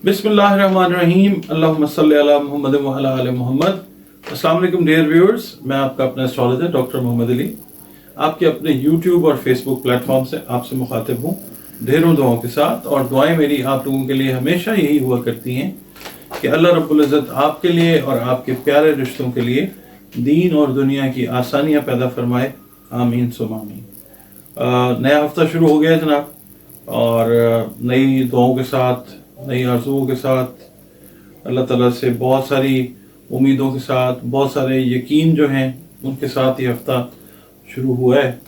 बिस्मिल्लाहिर्रहमानिर्रहीम अल्लाहुम्मा सल्ली अला मुहम्मद व अला आलि मुहम्मद। अस्सलाम वालेकुम डियर व्यूअर्स, मैं आपका अपना एस्ट्रोलॉजर डॉक्टर मोहम्मद अली आपके अपने यूट्यूब और फेसबुक प्लेटफॉर्म से आपसे मुखातिब हूँ ढेरों दुआओं के साथ। और दुआएं मेरी आप लोगों के लिए हमेशा यही हुआ करती हैं कि अल्लाह रब्बुल इज़्ज़त आपके लिए और आपके प्यारे रिश्तों के लिए दीन और दुनिया की आसानियाँ पैदा फरमाए, आमीन सुम आमीन। नया हफ्ता शुरू हो गया जनाब, और नई दुआओं के साथ, नई आरज़ुओं के साथ, अल्लाह ताला से बहुत सारी उम्मीदों के साथ, बहुत सारे यकीन जो हैं उनके साथ ये हफ़्ता शुरू हुआ है।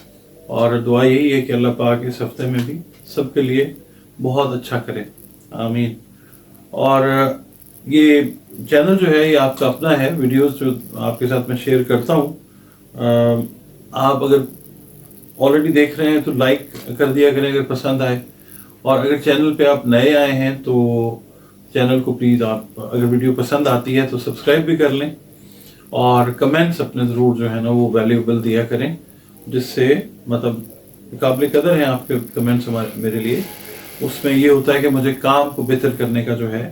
और दुआ यही है कि अल्लाह पाक इस हफ़्ते में भी सबके लिए बहुत अच्छा करे, आमीन। और ये चैनल जो है ये आपका अपना है, वीडियोस जो आपके साथ मैं शेयर करता हूँ। आप अगर ऑलरेडी देख रहे हैं तो लाइक कर दिया करें अगर पसंद आए, और अगर चैनल पे आप नए आए हैं तो चैनल को प्लीज़ आप, अगर वीडियो पसंद आती है तो सब्सक्राइब भी कर लें, और कमेंट्स अपने ज़रूर जो है ना वो वैल्यूएबल दिया करें, जिससे मतलब काबिल कदर हैं आपके कमेंट्स हमारे मेरे लिए। उसमें ये होता है कि मुझे काम को बेहतर करने का जो है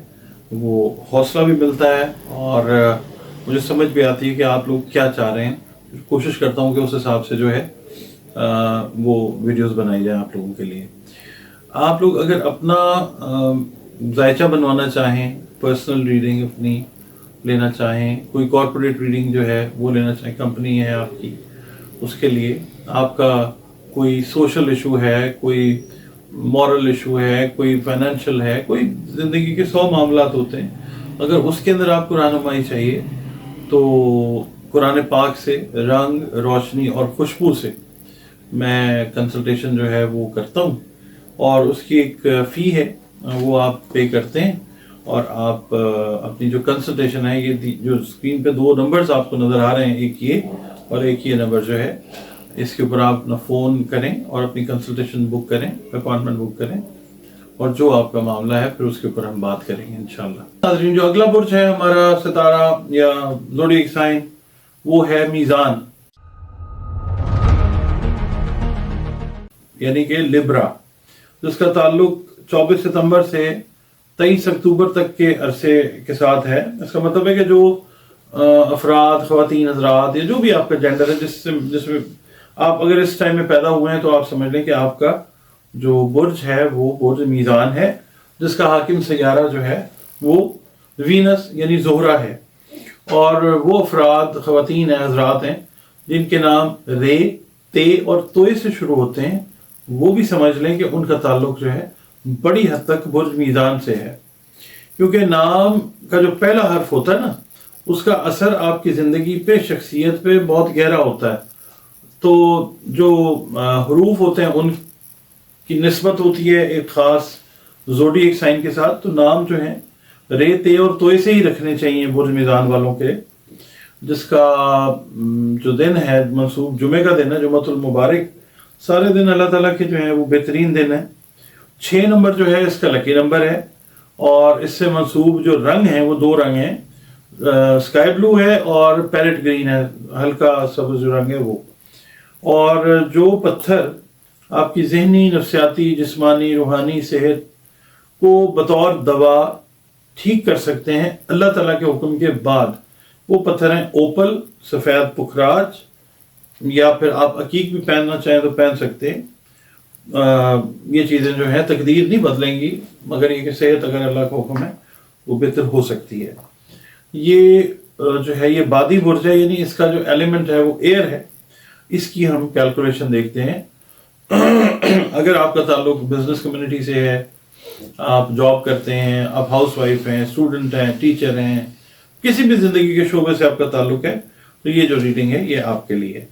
वो हौसला भी मिलता है, और मुझे समझ भी आती है कि आप लोग क्या चाह रहे हैं। कोशिश करता हूँ कि उस हिसाब से जो है वो वीडियोस बनाई जाए आप लोगों के लिए। आप लोग अगर अपना जायचा बनवाना चाहें, पर्सनल रीडिंग अपनी लेना चाहें, कोई कॉर्पोरेट रीडिंग जो है वो लेना चाहें, कंपनी है आपकी, उसके लिए आपका कोई सोशल इशू है, कोई मॉरल इशू है, कोई फाइनेंशियल है, कोई ज़िंदगी के 100 मामलात होते हैं, अगर उसके अंदर आपको रहनुमाई चाहिए तो कुरान पाक से रंग, रोशनी और खुशबू से मैं कंसल्टेशन जो है वो करता हूँ, और उसकी एक फ़ी है वो आप पे करते हैं, और आप अपनी जो कंसल्टेशन है, ये जो स्क्रीन पे 2 नंबर्स आपको नज़र आ रहे हैं, एक ये और एक ये नंबर जो है, इसके ऊपर आप अपना फ़ोन करें और अपनी कंसल्टेशन बुक करें, अपॉइंटमेंट बुक करें, और जो आपका मामला है फिर उसके ऊपर हम बात करेंगे इंशाल्लाह। नाज़रीन, जो अगला बुर्ज है हमारा सितारा या ज़ोडिएक साइन वो है मीज़ान, यानी कि लिब्रा, जिसका ताल्लुक 24 सितंबर से 23 अक्टूबर तक के अरसे के साथ है। इसका मतलब है कि जो अफराद, ख़वातीन, हज़रात या जो भी आपका जेंडर है, जिसमें आप अगर इस टाइम में पैदा हुए हैं तो आप समझ लें कि आपका जो बुर्ज है वो बुर्ज मीज़ान है, जिसका हाकिम सैयारा जो है वो वीनस यानी ज़ोहरा है। और वो अफराद, ख़वातीन हैं, हज़रात हैं जिनके नाम रे, ते और तोए से शुरू होते हैं, वो भी समझ लें कि उनका ताल्लुक जो है बड़ी हद तक बुर्ज मीज़ान से है, क्योंकि नाम का जो पहला हर्फ होता है ना, उसका असर आपकी ज़िंदगी पे, शख्सियत पे बहुत गहरा होता है। तो जो हरूफ होते हैं उनकी निस्बत होती है एक ख़ास ज़ोडिएक साइन के साथ। तो नाम जो है रे, ते और तोए से ही रखने चाहिए बुर्ज मीज़ान वालों के, जिसका जो दिन है मंसूब जुमे का दिन है, जुमतुल मुबारक। सारे दिन अल्लाह ताला के जो है वो बेहतरीन दिन है। 6 नंबर जो है इसका लकी नंबर है, और इससे मंसूब जो रंग हैं वो 2 रंग हैं, स्काई ब्लू है और पैरेट ग्रीन है, हल्का सब्ज़ जो रंग है वो। और जो पत्थर आपकी ज़हनी, नफ्सियाती, जिस्मानी, रूहानी सेहत को बतौर दवा ठीक कर सकते हैं अल्लाह ताला के हुक्म के बाद, वो पत्थर हैं ओपल, सफ़ेद पुखराज, या फिर आप अकीक भी पहनना चाहें तो पहन सकते हैं। ये चीज़ें जो हैं तकदीर नहीं बदलेंगी, मगर ये कि सेहत अगर अल्लाह का हुक्म है वो बेहतर हो सकती है। ये जो है ये बादी बुर्ज है, यानी इसका जो एलिमेंट है वो एयर है। इसकी हम कैलकुलेशन देखते हैं। अगर आपका ताल्लुक बिजनेस कम्युनिटी से है, आप जॉब करते हैं, आप हाउस वाइफ हैं, स्टूडेंट हैं, टीचर हैं, किसी भी ज़िंदगी के शोबे से आपका ताल्लुक है, तो ये जो रीडिंग है ये आपके लिए।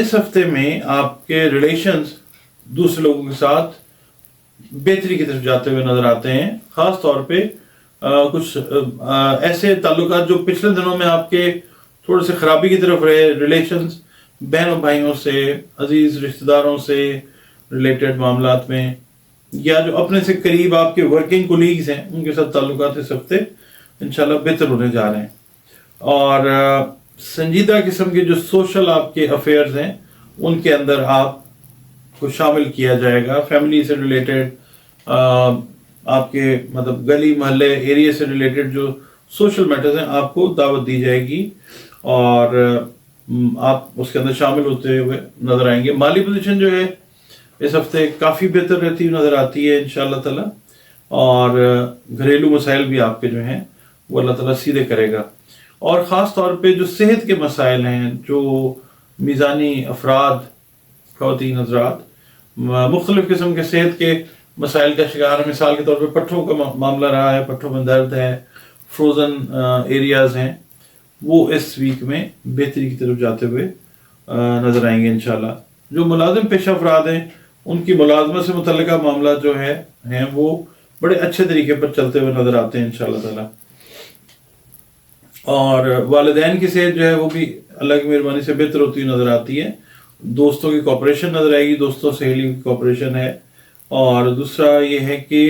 इस हफ्ते में आपके रिलेशंस दूसरे लोगों के साथ बेहतरी की तरफ जाते हुए नजर आते हैं। ख़ास तौर पे कुछ ऐसे ताल्लुकात जो पिछले दिनों में आपके थोड़े से ख़राबी की तरफ रहे, रिलेशंस बहनों भाइयों से, अजीज़ रिश्तेदारों से रिलेटेड मामलात में, या जो अपने से करीब आपके वर्किंग कोलीग्स हैं उनके साथ ताल्लुकात इस हफ्ते इंशाल्लाह बेहतर होने जा रहे हैं। और संजीदा किस्म के जो सोशल आपके अफेयर्स हैं उनके अंदर आप को शामिल किया जाएगा। फैमिली से रिलेटेड آپ کے مطلب گلی محلے ایریا سے ریلیٹڈ جو سوشل میٹرز ہیں آپ کو دعوت دی جائے گی اور آپ اس کے اندر شامل ہوتے ہوئے نظر آئیں گے. مالی پوزیشن جو ہے اس ہفتے کافی بہتر رہتی ہوئی نظر آتی ہے انشاءاللہ تعالی, اور گھریلو مسائل بھی آپ کے جو ہیں وہ اللہ تعالیٰ سیدھے کرے گا. اور خاص طور پہ جو صحت کے مسائل ہیں, جو میزانی افراد خواتین حضرات مختلف قسم کے صحت کے مسائل کا شکار ہیں, مثال کے طور پہ پٹھوں کا معاملہ رہا ہے, پٹھوں میں درد ہے, فروزن ایریاز ہیں, وہ اس ویک میں بہتری کی طرف جاتے ہوئے نظر آئیں گے انشاءاللہ. جو ملازم پیشہ افراد ہیں ان کی ملازمت سے متعلقہ معاملات جو ہیں وہ بڑے اچھے طریقے پر چلتے ہوئے نظر آتے ہیں انشاءاللہ تعالی. اور والدین کی صحت جو ہے وہ بھی اللہ کی مہربانی سے بہتر ہوتی ہوئی نظر آتی ہے. دوستوں کی کوپریشن نظر آئے گی, دوستوں سہیلیوں کی کوپریشن ہے. اور دوسرا یہ ہے کہ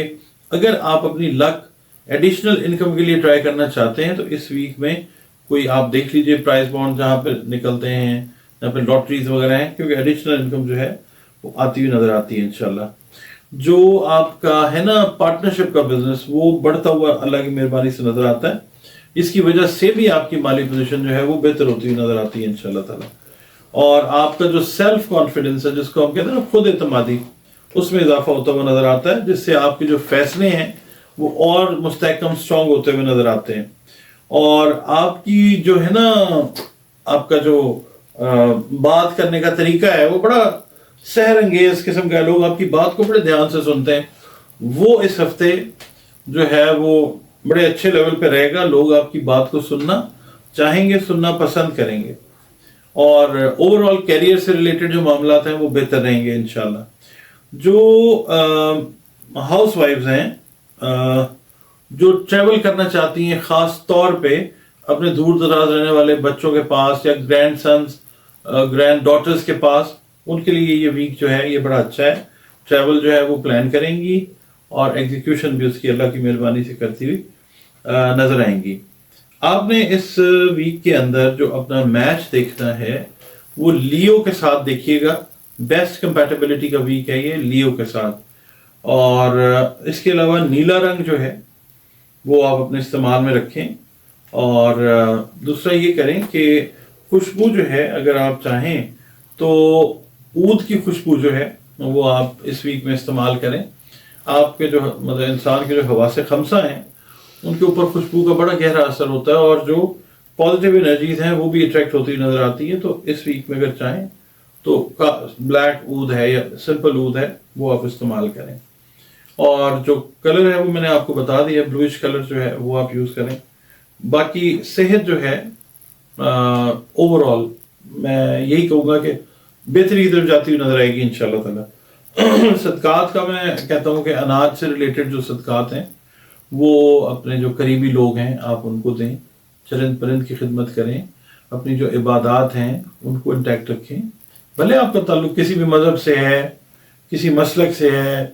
اگر آپ اپنی لک ایڈیشنل انکم کے لیے ٹرائی کرنا چاہتے ہیں تو اس ویک میں کوئی آپ دیکھ لیجئے پرائز بانڈ جہاں پہ نکلتے ہیں, جہاں پہ لاٹریز وغیرہ ہیں, کیونکہ ایڈیشنل انکم جو ہے وہ آتی ہوئی نظر آتی ہے انشاءاللہ. جو آپ کا ہے نا پارٹنرشپ کا بزنس, وہ بڑھتا ہوا اللہ کی مہربانی سے نظر آتا ہے. اس کی وجہ سے بھی آپ کی مالی پوزیشن جو ہے وہ بہتر ہوتی ہوئی نظر آتی ہے انشاءاللہ تعالی. اور آپ کا جو سیلف کانفیڈنس ہے, جس کو ہم کہتے ہیں نا خود اعتمادی, اس میں اضافہ ہوتا ہوا نظر آتا ہے, جس سے آپ کے جو فیصلے ہیں وہ اور مستحکم اسٹرانگ ہوتے ہوئے نظر آتے ہیں. اور آپ کی جو ہے نا آپ کا جو بات کرنے کا طریقہ ہے وہ بڑا سحر انگیز قسم کا, لوگ آپ کی بات کو بڑے دھیان سے سنتے ہیں. وہ اس ہفتے جو ہے وہ بڑے اچھے لیول پہ رہے گا. لوگ آپ کی بات کو سننا چاہیں گے, سننا پسند کریں گے, اور اوور آل کیریئر سے ریلیٹڈ جو معاملات ہیں وہ بہتر رہیں گے انشاءاللہ. جو ہاؤس وائفز ہیں جو ٹریول کرنا چاہتی ہیں, خاص طور پہ اپنے دور دراز رہنے والے بچوں کے پاس یا گرینڈ سنز گرینڈ ڈاٹرز کے پاس, ان کے لیے یہ ویک جو ہے یہ بڑا اچھا ہے. ٹریول جو ہے وہ پلان کریں گی اور ایگزیکیوشن بھی اس کی اللہ کی مہربانی سے کرتی ہوئی نظر آئیں گی. آپ نے اس ویک کے اندر جو اپنا میچ دیکھنا ہے وہ لیو کے ساتھ دیکھیے گا. بیسٹ کمپیٹیبلٹی کا ویک ہے یہ لیو کے ساتھ. اور اس کے علاوہ نیلا رنگ جو ہے وہ آپ اپنے استعمال میں رکھیں. اور دوسرا یہ کریں کہ خوشبو جو ہے اگر آپ چاہیں تو عود کی خوشبو جو ہے وہ آپ اس ویک میں استعمال کریں. آپ کے جو مطلب انسان کے جو حواس خمسہ ہیں ان کے اوپر خوشبو کا بڑا گہرا اثر ہوتا ہے, اور جو پازیٹیو انرجیز ہیں وہ بھی اٹریکٹ ہوتی نظر آتی ہیں. تو اس ویک میں اگر چاہیں تو بلیک عود ہے یا سمپل عود ہے وہ آپ استعمال کریں. اور جو کلر ہے وہ میں نے آپ کو بتا دیا, بلوئش کلر جو ہے وہ آپ یوز کریں. باقی صحت جو ہے اوور آل میں یہی کہوں گا کہ بہتری کی طرف جاتی ہوئی نظر آئے گی انشاءاللہ تعالی. صدقات کا میں کہتا ہوں کہ اناج سے ریلیٹڈ جو صدقات ہیں وہ اپنے جو قریبی لوگ ہیں آپ ان کو دیں, چرند پرند کی خدمت کریں, اپنی جو عبادات ہیں ان کو انٹیکٹ رکھیں. بھلے آپ کا تعلق کسی بھی مذہب سے ہے, کسی مسلک سے ہے,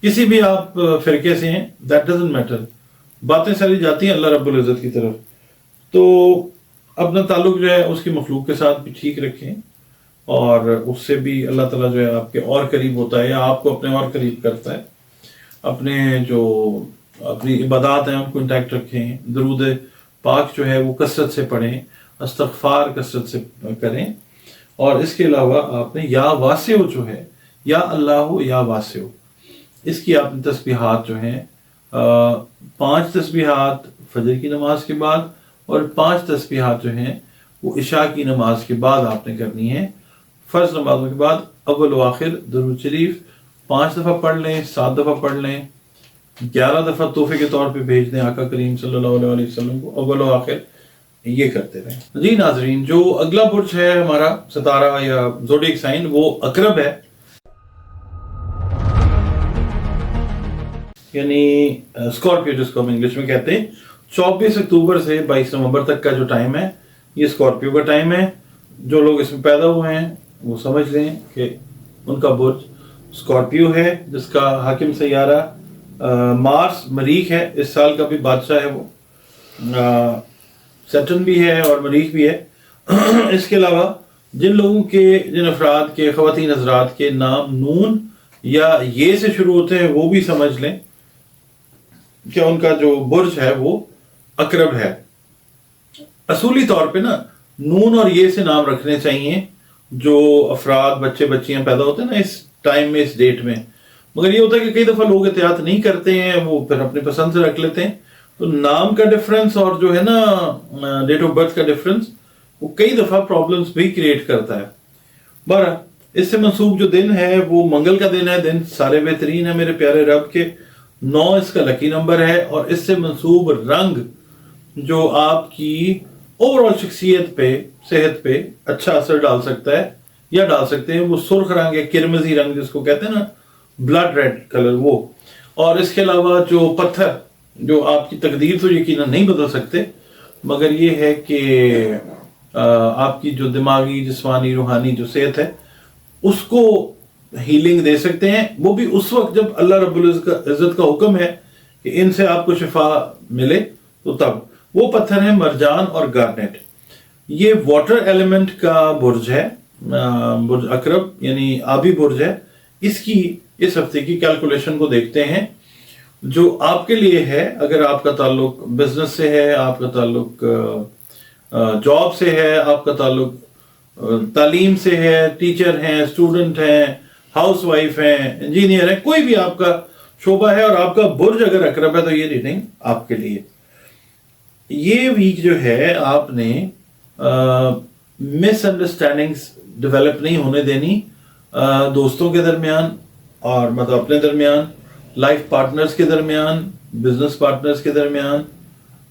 کسی بھی آپ فرقے سے ہیں, دیٹ ڈزنٹ میٹر. باتیں ساری جاتی ہیں اللہ رب العزت کی طرف, تو اپنا تعلق جو ہے اس کی مخلوق کے ساتھ بھی ٹھیک رکھیں, اور اس سے بھی اللہ تعالیٰ جو ہے آپ کے اور قریب ہوتا ہے یا آپ کو اپنے اور قریب کرتا ہے. اپنے جو اپنی عبادات ہیں ان کو انٹیکٹ رکھیں, درود پاک جو ہے وہ کثرت سے پڑھیں, استغفار کثرت سے کریں. اور اس کے علاوہ آپ نے یا واسع جو ہے, یا اللہ یا واسع, اس کی آپ نے تسبیحات جو ہیں 5 تسبیحات فجر کی نماز کے بعد اور 5 تسبیحات جو ہیں وہ عشاء کی نماز کے بعد آپ نے کرنی ہے. فرض نمازوں کے بعد اول و آخر درود شریف 5 دفعہ پڑھ لیں, 7 دفعہ پڑھ لیں, 11 دفعہ تحفے کے طور پہ بھیج دیں آقا کریم صلی اللہ علیہ وسلم کو, اول و آخر یہ کرتے رہیں. جی ناظرین, جو اگلا برج ہے ہمارا ستارہ یا زوڈیک سائن وہ عقرب ہے, یعنی اسکارپیو جس کو ہم انگلش میں کہتے ہیں. 24 اکتوبر سے 22 نومبر تک کا جو ٹائم ہے یہ اسکارپیو کا ٹائم ہے. جو لوگ اس میں پیدا ہوئے ہیں وہ سمجھ لیں کہ ان کا برج اسکارپیو ہے, جس کا حاکم سیارہ مارس مریخ ہے. اس سال کا بھی بادشاہ ہے وہ, سیٹرن بھی ہے اور مریخ بھی ہے. اس کے علاوہ جن لوگوں کے, جن افراد کے, خواتین حضرات کے نام نون یا یہ سے شروع ہوتے ہیں وہ بھی سمجھ لیں کہ ان کا جو برج ہے وہ عقرب ہے. اصولی طور پہ نا نون اور یہ سے نام رکھنے چاہیے جو افراد بچے بچیاں پیدا ہوتے ہیں نا اس ٹائم میں اس ڈیٹ میں. مگر یہ ہوتا ہے کہ کئی دفعہ لوگ احتیاط نہیں کرتے ہیں, وہ پھر اپنی پسند سے رکھ لیتے ہیں. تو نام کا ڈفرنس اور جو ہے نا ڈیٹ آف برتھ کا ڈفرنس وہ کئی دفعہ پرابلمس بھی کریٹ کرتا ہے. بہرحال اس سے منسوب جو دن ہے وہ منگل کا دن ہے. دن سارے بہترین ہے میرے پیارے رب کے. 9 اس کا لکی نمبر ہے, اور اس سے منسوب رنگ جو آپ کی اوور آل شخصیت پہ, صحت پہ اچھا اثر ڈال سکتا ہے یا ڈال سکتے ہیں وہ سرخ رنگ ہے, کرمزی رنگ جس کو کہتے ہیں نا, بلڈ ریڈ کلر وہ. اور اس کے علاوہ جو پتھر جو آپ کی تقدیر تو یقیناً نہیں بدل سکتے, مگر یہ ہے کہ آپ کی جو دماغی جسمانی روحانی جو صحت ہے اس کو ہیلنگ دے سکتے ہیں, وہ بھی اس وقت جب اللہ رب العزت کا حکم ہے کہ ان سے آپ کو شفا ملے, تو تب. وہ پتھر ہیں مرجان اور گارنیٹ. یہ واٹر ایلیمنٹ کا برج ہے, برج عقرب یعنی آبی برج ہے. اس کی اس ہفتے کی کیلکولیشن کو دیکھتے ہیں جو آپ کے لیے ہے. اگر آپ کا تعلق بزنس سے ہے, آپ کا تعلق جاب سے ہے, آپ کا تعلق تعلیم سے ہے, ٹیچر ہیں, اسٹوڈنٹ ہیں, ہاؤس وائف ہیں, انجینئر ہیں, کوئی بھی آپ کا شعبہ ہے اور آپ کا برج اگر عقرب ہے تو یہ ریڈنگ آپ کے لیے. یہ ویک جو ہے آپ نے مس انڈرسٹینڈنگز ڈیولپ نہیں ہونے دینی دوستوں کے درمیان, اور مطلب اپنے درمیان, لائف پارٹنرز کے درمیان, بزنس پارٹنرز کے درمیان.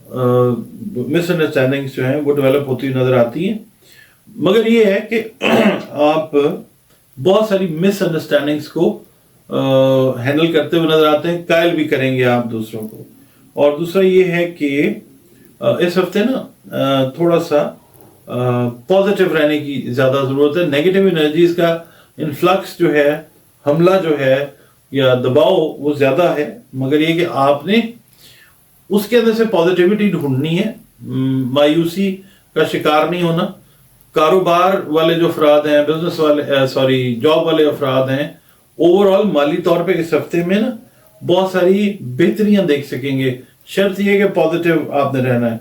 مس انڈرسٹینڈنگز جو ہیں وہ ڈیولپ ہوتی ہوئی نظر آتی ہیں. مگر یہ ہے کہ آپ بہت ساری مس انڈرسٹینڈنگز کو ہینڈل کرتے ہوئے نظر آتے ہیں, قائل بھی کریں گے آپ دوسروں کو. اور دوسرا یہ ہے کہ اس ہفتے نا تھوڑا سا پازیٹیو رہنے کی زیادہ ضرورت ہے. نیگیٹو انرجیز کا انفلکس جو ہے, حملہ جو ہے یا دباؤ وہ زیادہ ہے, مگر یہ کہ آپ نے اس کے اندر سے پازیٹیوٹی ڈھونڈنی ہے, مایوسی کا شکار نہیں ہونا. کاروبار والے جو افراد ہیں, بزنس والے جاب والے افراد ہیں, اوور آل مالی طور پہ اس ہفتے میں نا بہت ساری بہتریاں دیکھ سکیں گے. شرط یہ کہ پازیٹیو آپ نے رہنا ہے.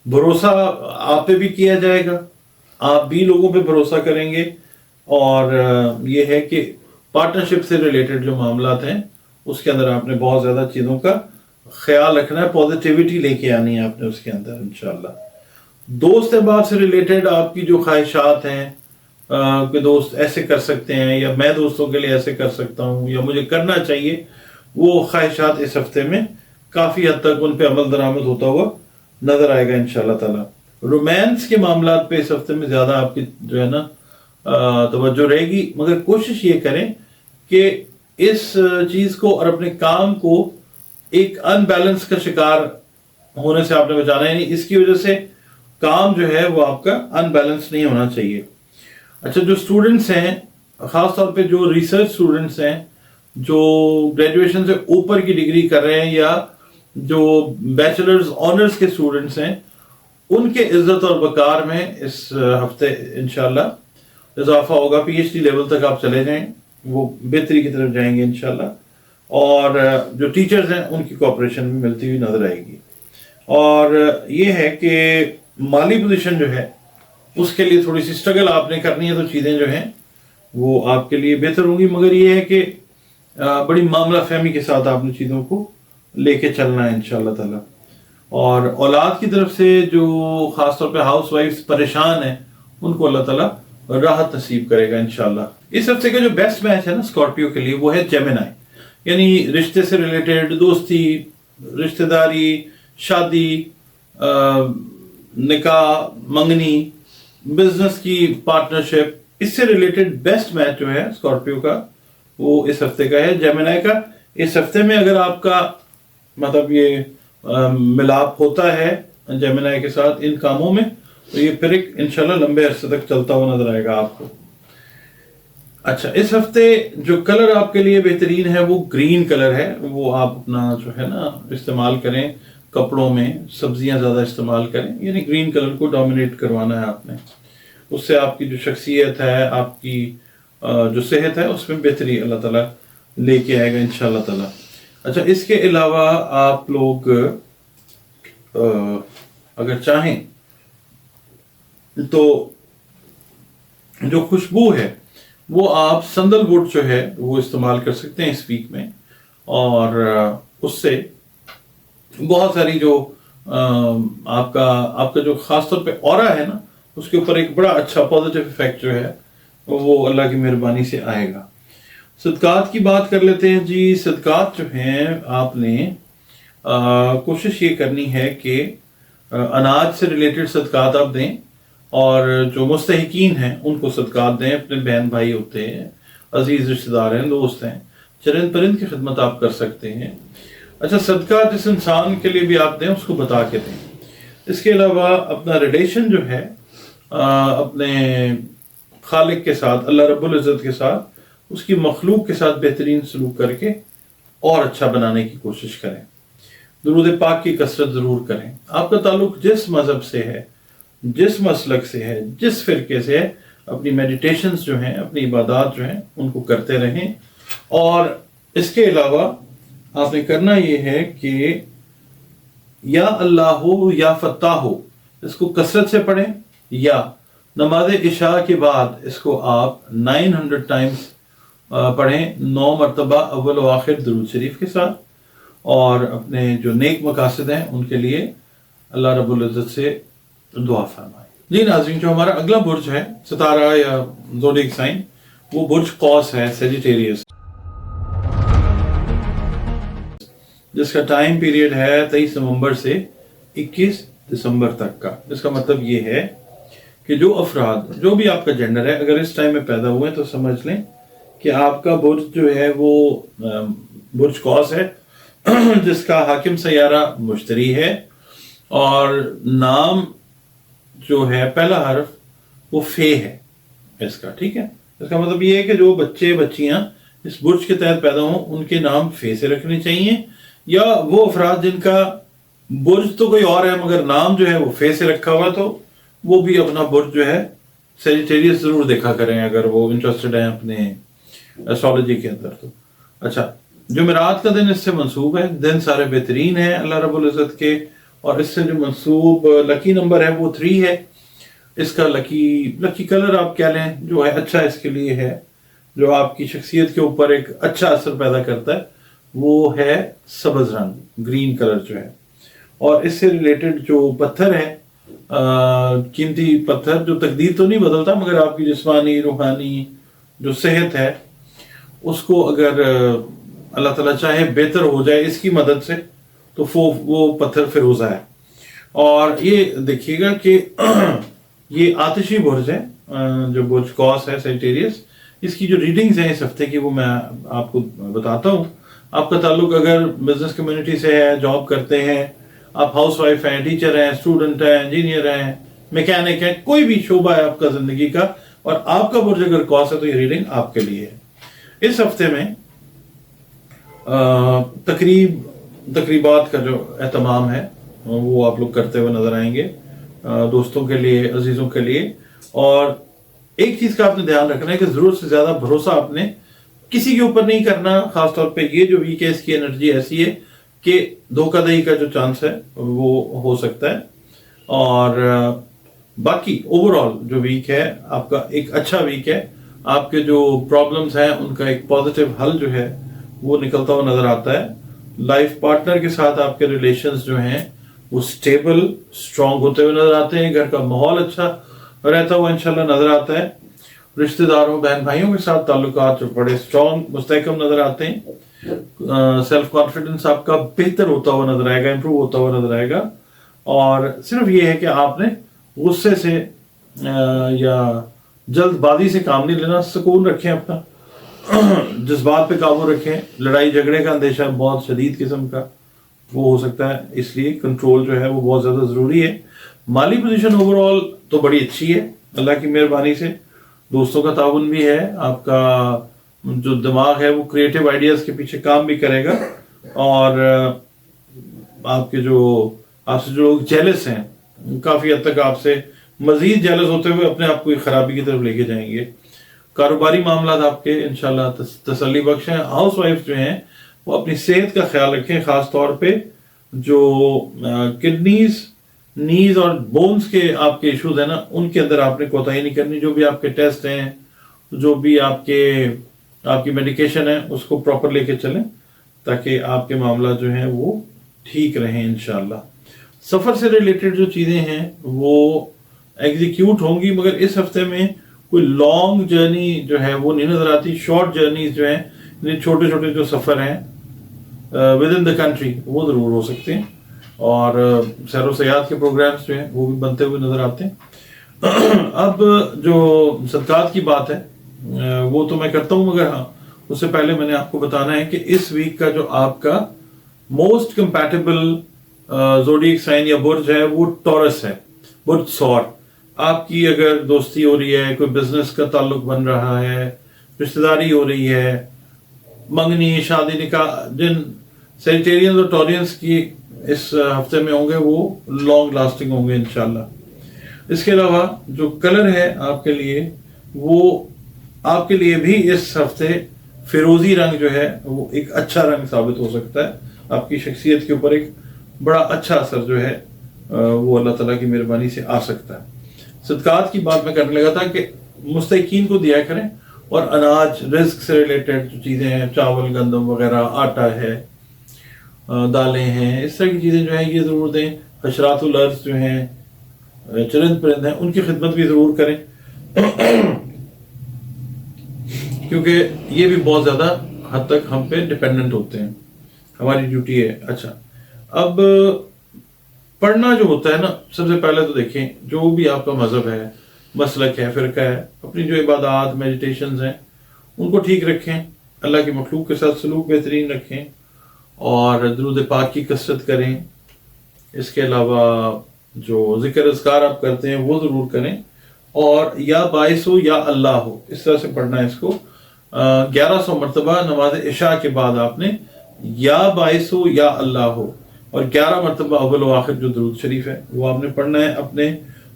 بھروسہ آپ پہ بھی کیا جائے گا, آپ بھی لوگوں پہ بھروسہ کریں گے. اور یہ ہے کہ پارٹنرشپ سے ریلیٹڈ جو معاملات ہیں اس کے اندر آپ نے بہت زیادہ چیزوں کا خیال رکھنا ہے, پازیٹیوٹی لے کے آنی ہے آپ نے اس کے اندر انشاءاللہ. دوست احباب سے ریلیٹڈ آپ کی جو خواہشات ہیں کہ دوست ایسے کر سکتے ہیں یا میں دوستوں کے لیے ایسے کر سکتا ہوں یا مجھے کرنا چاہیے, وہ خواہشات اس ہفتے میں کافی حد تک ان پہ عمل درآمد ہوتا ہوا نظر آئے گا انشاءاللہ تعالی. رومانس کے معاملات پہ اس ہفتے میں زیادہ آپ کی جو ہے نا توجہ رہے گی, مگر کوشش یہ کریں کہ اس چیز کو اور اپنے کام کو ایک ان بیلنس کا شکار ہونے سے آپ نے بچانا ہے. یعنی اس کی وجہ سے کام جو ہے وہ آپ کا ان بیلنس نہیں ہونا چاہیے. اچھا, جو اسٹوڈنٹس ہیں, خاص طور پہ جو ریسرچ اسٹوڈنٹس ہیں, جو گریجویشن سے اوپر کی ڈگری کر رہے ہیں, یا جو بیچلرز آنرز کے اسٹوڈنٹس ہیں, ان کے عزت اور وقار میں اس ہفتے انشاءاللہ اضافہ ہوگا. پی ایچ ڈی لیول تک آپ چلے جائیں, وہ بہتری کی طرف جائیں گے انشاءاللہ. اور جو ٹیچرز ہیں ان کی کوآپریشن بھی ملتی ہوئی نظر آئے گی. اور یہ ہے کہ مالی پوزیشن جو ہے اس کے لیے تھوڑی سی سٹرگل آپ نے کرنی ہے, تو چیزیں جو ہیں وہ آپ کے لیے بہتر ہوں گی. مگر یہ ہے کہ بڑی معاملہ فہمی کے ساتھ آپ نے چیزوں کو لے کے چلنا ہے انشاءاللہ تعالی. اور اولاد کی طرف سے جو خاص طور پہ ہاؤس وائفز پریشان ہیں ان کو اللہ تعالیٰ راحت نصیب کرے گا انشاءاللہ. اس ہفتے کا جو بیسٹ میچ ہے نا اسکارپیو کے لیے وہ ہے جیمنائی. یعنی رشتے سے ریلیٹڈ, دوستی, رشتہ داری, شادی, نکاح, منگنی, بزنس کی پارٹنرشپ, اس سے ریلیٹڈ بیسٹ میچ جو ہے اسکارپیو کا وہ اس ہفتے کا ہے. جیمنائی کا اس ہفتے میں اگر آپ کا مطلب یہ ملاپ ہوتا ہے جیمنائی کے ساتھ ان کاموں میں, تو یہ پھر ایک انشاءاللہ لمبے عرصے تک چلتا ہوا نظر آئے گا آپ کو. اچھا, اس ہفتے جو کلر آپ کے لیے بہترین ہے وہ گرین کلر ہے. وہ آپ اپنا جو ہے نا استعمال کریں کپڑوں میں, سبزیاں زیادہ استعمال کریں, یعنی گرین کلر کو ڈومینیٹ کروانا ہے آپ نے. اس سے آپ کی جو شخصیت ہے, آپ کی جو صحت ہے اس میں بہتری اللہ تعالیٰ लेके आएगा इंशाल्लाह ताला। अच्छा, इसके अलावा आप लोग अगर चाहें तो जो खुशबू है वो आप संदलवुड जो है वो इस्तेमाल कर सकते हैं इस वीक में, और उससे बहुत सारी जो आपका जो खासतौर पे ऑरा है ना, उसके ऊपर एक बड़ा अच्छा पॉजिटिव इफेक्ट जो है वो अल्लाह की मेहरबानी से आएगा। सदकात की बात कर लेते हैं जी। सदकात जो हैं आपने कोशिश ये करनी है कि अनाज से रिलेटेड सदकात आप दें, और जो मुस्तहिकीन हैं उनको सदकात दें। अपने बहन भाई होते हैं, अजीज रिश्तेदार हैं, दोस्त हैं, चरिंद परिंद की खिदमत आप कर सकते हैं। अच्छा, सदका जिस इंसान के लिए भी आप दें उसको बता के दें। इसके अलावा अपना रिलेशन जो है अपने खालिक के साथ, अल्लाह रब्बुल इज़्ज़त के साथ, उसकी मखलूक के साथ बेहतरीन सलूक करके और अच्छा बनाने की कोशिश करें। दुरूद पाक की कसरत ज़रूर करें। आपका ताल्लुक जिस मज़हब से है, जिस मसलक से है, जिस फिरके से है, अपनी मेडिटेशंस जो हैं, अपनी इबादत जो हैं, उनको करते रहें। और इसके अलावा आपने करना ये है कि या अल्लाह हो या फत्ता हो, इसको कसरत से पढ़ें, या नमाज इशा के बाद इसको आप 900 टाइम्स पढ़ें, 9 मरतबा अव्वल व आखिर दुरूद शरीफ के साथ, और अपने जो नेक मकासद हैं उनके लिए अल्लाह रब्बुल इज़्ज़त से दुआ फरमाएं। जी नाज़रीन, जो हमारा अगला बुर्ज है, सितारा या ज़ोडिएक साइन, वो बुर्ज कौस है, सेजिटेरियस, जिसका टाइम पीरियड है 23 नवंबर से 21 दिसंबर तक का। इसका मतलब ये है कि जो अफराद, जो भी आपका जेंडर है, अगर इस टाइम में पैदा हुए तो समझ लें कि आपका बुर्ज जो है वो बुर्ज कौस है, जिसका हाकिम सयारा मुश्तरी है, और नाम जो है पहला हर्फ वो फे है इसका, ठीक है। इसका मतलब ये है कि जो बच्चे बच्चियां इस बुर्ज के तहत पैदा हों उनके नाम फे से रखने चाहिए, या वो अफराद जिनका बुर्ज तो कोई और है मगर नाम जो है वो फे से रखा हुआ, तो वो भी अपना बुर्ज जो है सेजिटेरियस जरूर देखा करें अगर वो इंटरेस्टेड हैं अपने एस्ट्रोलॉजी के अंदर। तो अच्छा, जुमेरात का दिन इससे मंसूब है, दिन सारे बेहतरीन है अल्लाह रब्बुल इज़्ज़त के, और इससे जो मंसूब लकी नंबर है वो 3 है। इसका लकी कलर आप कह लें जो है अच्छा इसके लिए है, जो आपकी शख्सियत के ऊपर एक अच्छा असर पैदा करता है, वो है सब्ज़ रंग, ग्रीन कलर जो है। और इससे रिलेटेड जो पत्थर है, कीमती पत्थर, जो तकदीर तो नहीं बदलता मगर आपकी जिस्मानी रूहानी जो सेहत है उसको अगर अल्लाह ताला चाहे बेहतर हो जाए इसकी मदद से, तो वो पत्थर फिरोजा है। और ये देखिएगा कि ये आतिशी बुर्ज है, जो बुर्ज कौस है सेजिटेरियस, इसकी जो रीडिंग्स हैं इस हफ्ते की वो मैं आपको बताता हूँ। आपका ताल्लुक अगर बिजनेस कम्युनिटी से है, जॉब करते हैं, आप हाउस वाइफ हैं, टीचर हैं, स्टूडेंट हैं, इंजीनियर हैं, मैकेनिक हैं, कोई भी शोबा है आपका जिंदगी का, और आपका बुर्ज अगर कौस है तो ये रीडिंग आपके लिए है। इस हफ्ते में तकरीबात का जो एहतमाम है वो आप लोग करते हुए नजर आएंगे, दोस्तों के लिए, अजीजों के लिए। और एक चीज का आपने ध्यान रखना है कि जरूरत से ज्यादा भरोसा आपने किसी के ऊपर नहीं करना। खासतौर पे ये जो वीक है इसकी एनर्जी ऐसी है कि धोखाधड़ी का जो चांस है वो हो सकता है। और बाकी ओवरऑल जो वीक है आपका एक अच्छा वीक है। आपके जो प्रॉब्लम्स हैं उनका एक पॉजिटिव हल जो है वो निकलता हुआ नजर आता है। लाइफ पार्टनर के साथ आपके रिलेशंस जो हैं वो स्टेबल, स्ट्रांग होते हुए नजर आते हैं। घर का माहौल अच्छा रहता हुआ इंशाल्लाह नजर आता है। रिश्तेदारों, बहन भाइयों के साथ ताल्लुकात जो बड़े स्ट्रांग, मुस्तहकम नजर आते हैं। सेल्फ कॉन्फिडेंस आपका बेहतर होता हुआ नजर आएगा, इंप्रूव होता हुआ नजर आएगा। और सिर्फ ये है कि आपने गुस्से से या जल्दबाजी से काम नहीं लेना, सुकून रखें, अपना जज्बात पे काबू रखें। लड़ाई झगड़े का अंदेशा बहुत शदीद किस्म का वो हो सकता है, इसलिए कंट्रोल जो है वो बहुत ज़्यादा ज़रूरी है। माली पोजीशन ओवरऑल तो बड़ी अच्छी है अल्लाह की मेहरबानी से। दोस्तों का ताउन भी है, आपका जो दिमाग है वो क्रिएटिव आइडियाज़ के पीछे काम भी करेगा। और आपके जो आपसे जो लोग जेलस हैं काफ़ी हद तक आपसे मज़ीद जेलस होते हुए अपने आप को खराबी की तरफ लेके जाएंगे। कारोबारी मामला आपके इंशाल्लाह तसल्ली बख्श हैं। हाउस वाइफ जो हैं वो अपनी सेहत का ख्याल रखें, खास तौर पे जो किडनीज, नीज और बोन्स के आपके इश्यूज है ना, उनके अंदर आपने कोताही नहीं करनी। जो भी आपके टेस्ट हैं, जो भी आपकी मेडिकेशन है, उसको प्रॉपर लेके चलें ताकि आपके मामला जो है वो ठीक रहें इंशाल्लाह। सफ़र से रिलेटेड जो चीज़ें हैं वो एग्जीक्यूट होंगी, मगर इस हफ्ते में कोई लॉन्ग जर्नी जो है वो नहीं नज़र आती। शॉर्ट जर्नीज जो हैं, छोटे छोटे जो सफ़र हैं विद इन द कंट्री, वो ज़रूर हो सकते हैं, और सैर व सयाहत के प्रोग्राम्स जो हैं वो भी बनते हुए नज़र आते हैं। अब जो सदकात की बात है वो तो मैं करता हूँ, मगर हाँ, उससे पहले मैंने आपको बताना है कि इस वीक का जो आपका मोस्ट कंपैटिबल ज़ोडिएक साइन या बुर्ज है वो टॉरस है, बुर्ज सौर। आपकी अगर दोस्ती हो रही है, कोई बिजनेस का ताल्लुक बन रहा है, रिश्तेदारी हो रही है, मंगनी, शादी, निकाह, जिन सेजिटेरियंस और टॉरियंस की इस हफ्ते में होंगे वो लॉन्ग लास्टिंग होंगे इंशाल्लाह। इसके अलावा जो कलर है आपके लिए, वो आपके लिए भी इस हफ्ते फिरोजी रंग जो है वो एक अच्छा रंग साबित हो सकता है। आपकी शख्सियत के ऊपर एक बड़ा अच्छा असर जो है वो अल्लाह ताला की मेहरबानी से आ सकता है। सदकात की बात मैं करने लगा था कि मुस्तहीकीन को दिया करें, और अनाज, रिस्क से रिलेटेड जो चीज़ें हैं, चावल, गंदम वगैरह, आटा है, दालें हैं, इस तरह की चीज़ें जो हैं ये ज़रूर दें। हशरातुल अर्ज़ जो हैं, चरिंद परिंद हैं, उनकी खिदमत भी ज़रूर करें क्योंकि ये भी बहुत ज़्यादा हद तक हम पे डिपेंडेंट होते हैं, हमारी ड्यूटी है। अच्छा, अब पढ़ना जो होता है ना, सबसे पहले तो देखें जो भी आपका मजहब है, मसलक है, फ़िरका है, अपनी जो इबादत, मेडिटेशंस हैं, उनको ठीक रखें, अल्लाह की मखलूक के साथ सलूक बेहतरीन रखें, और दुरूद पाक की कसरत करें। इसके अलावा जो ज़िक्र अज़कार आप करते हैं वो ज़रूर करें, और या बाइस हो या अल्लाह हो, इस तरह से पढ़ना है इसको। 1100 मरतबा नमाज इशा के बाद आपने या बाइस हो या अल्लाह हो, और 11 मरतबा अव्वल व आखिर जो दुरूद शरीफ है वो आपने पढ़ना है। अपने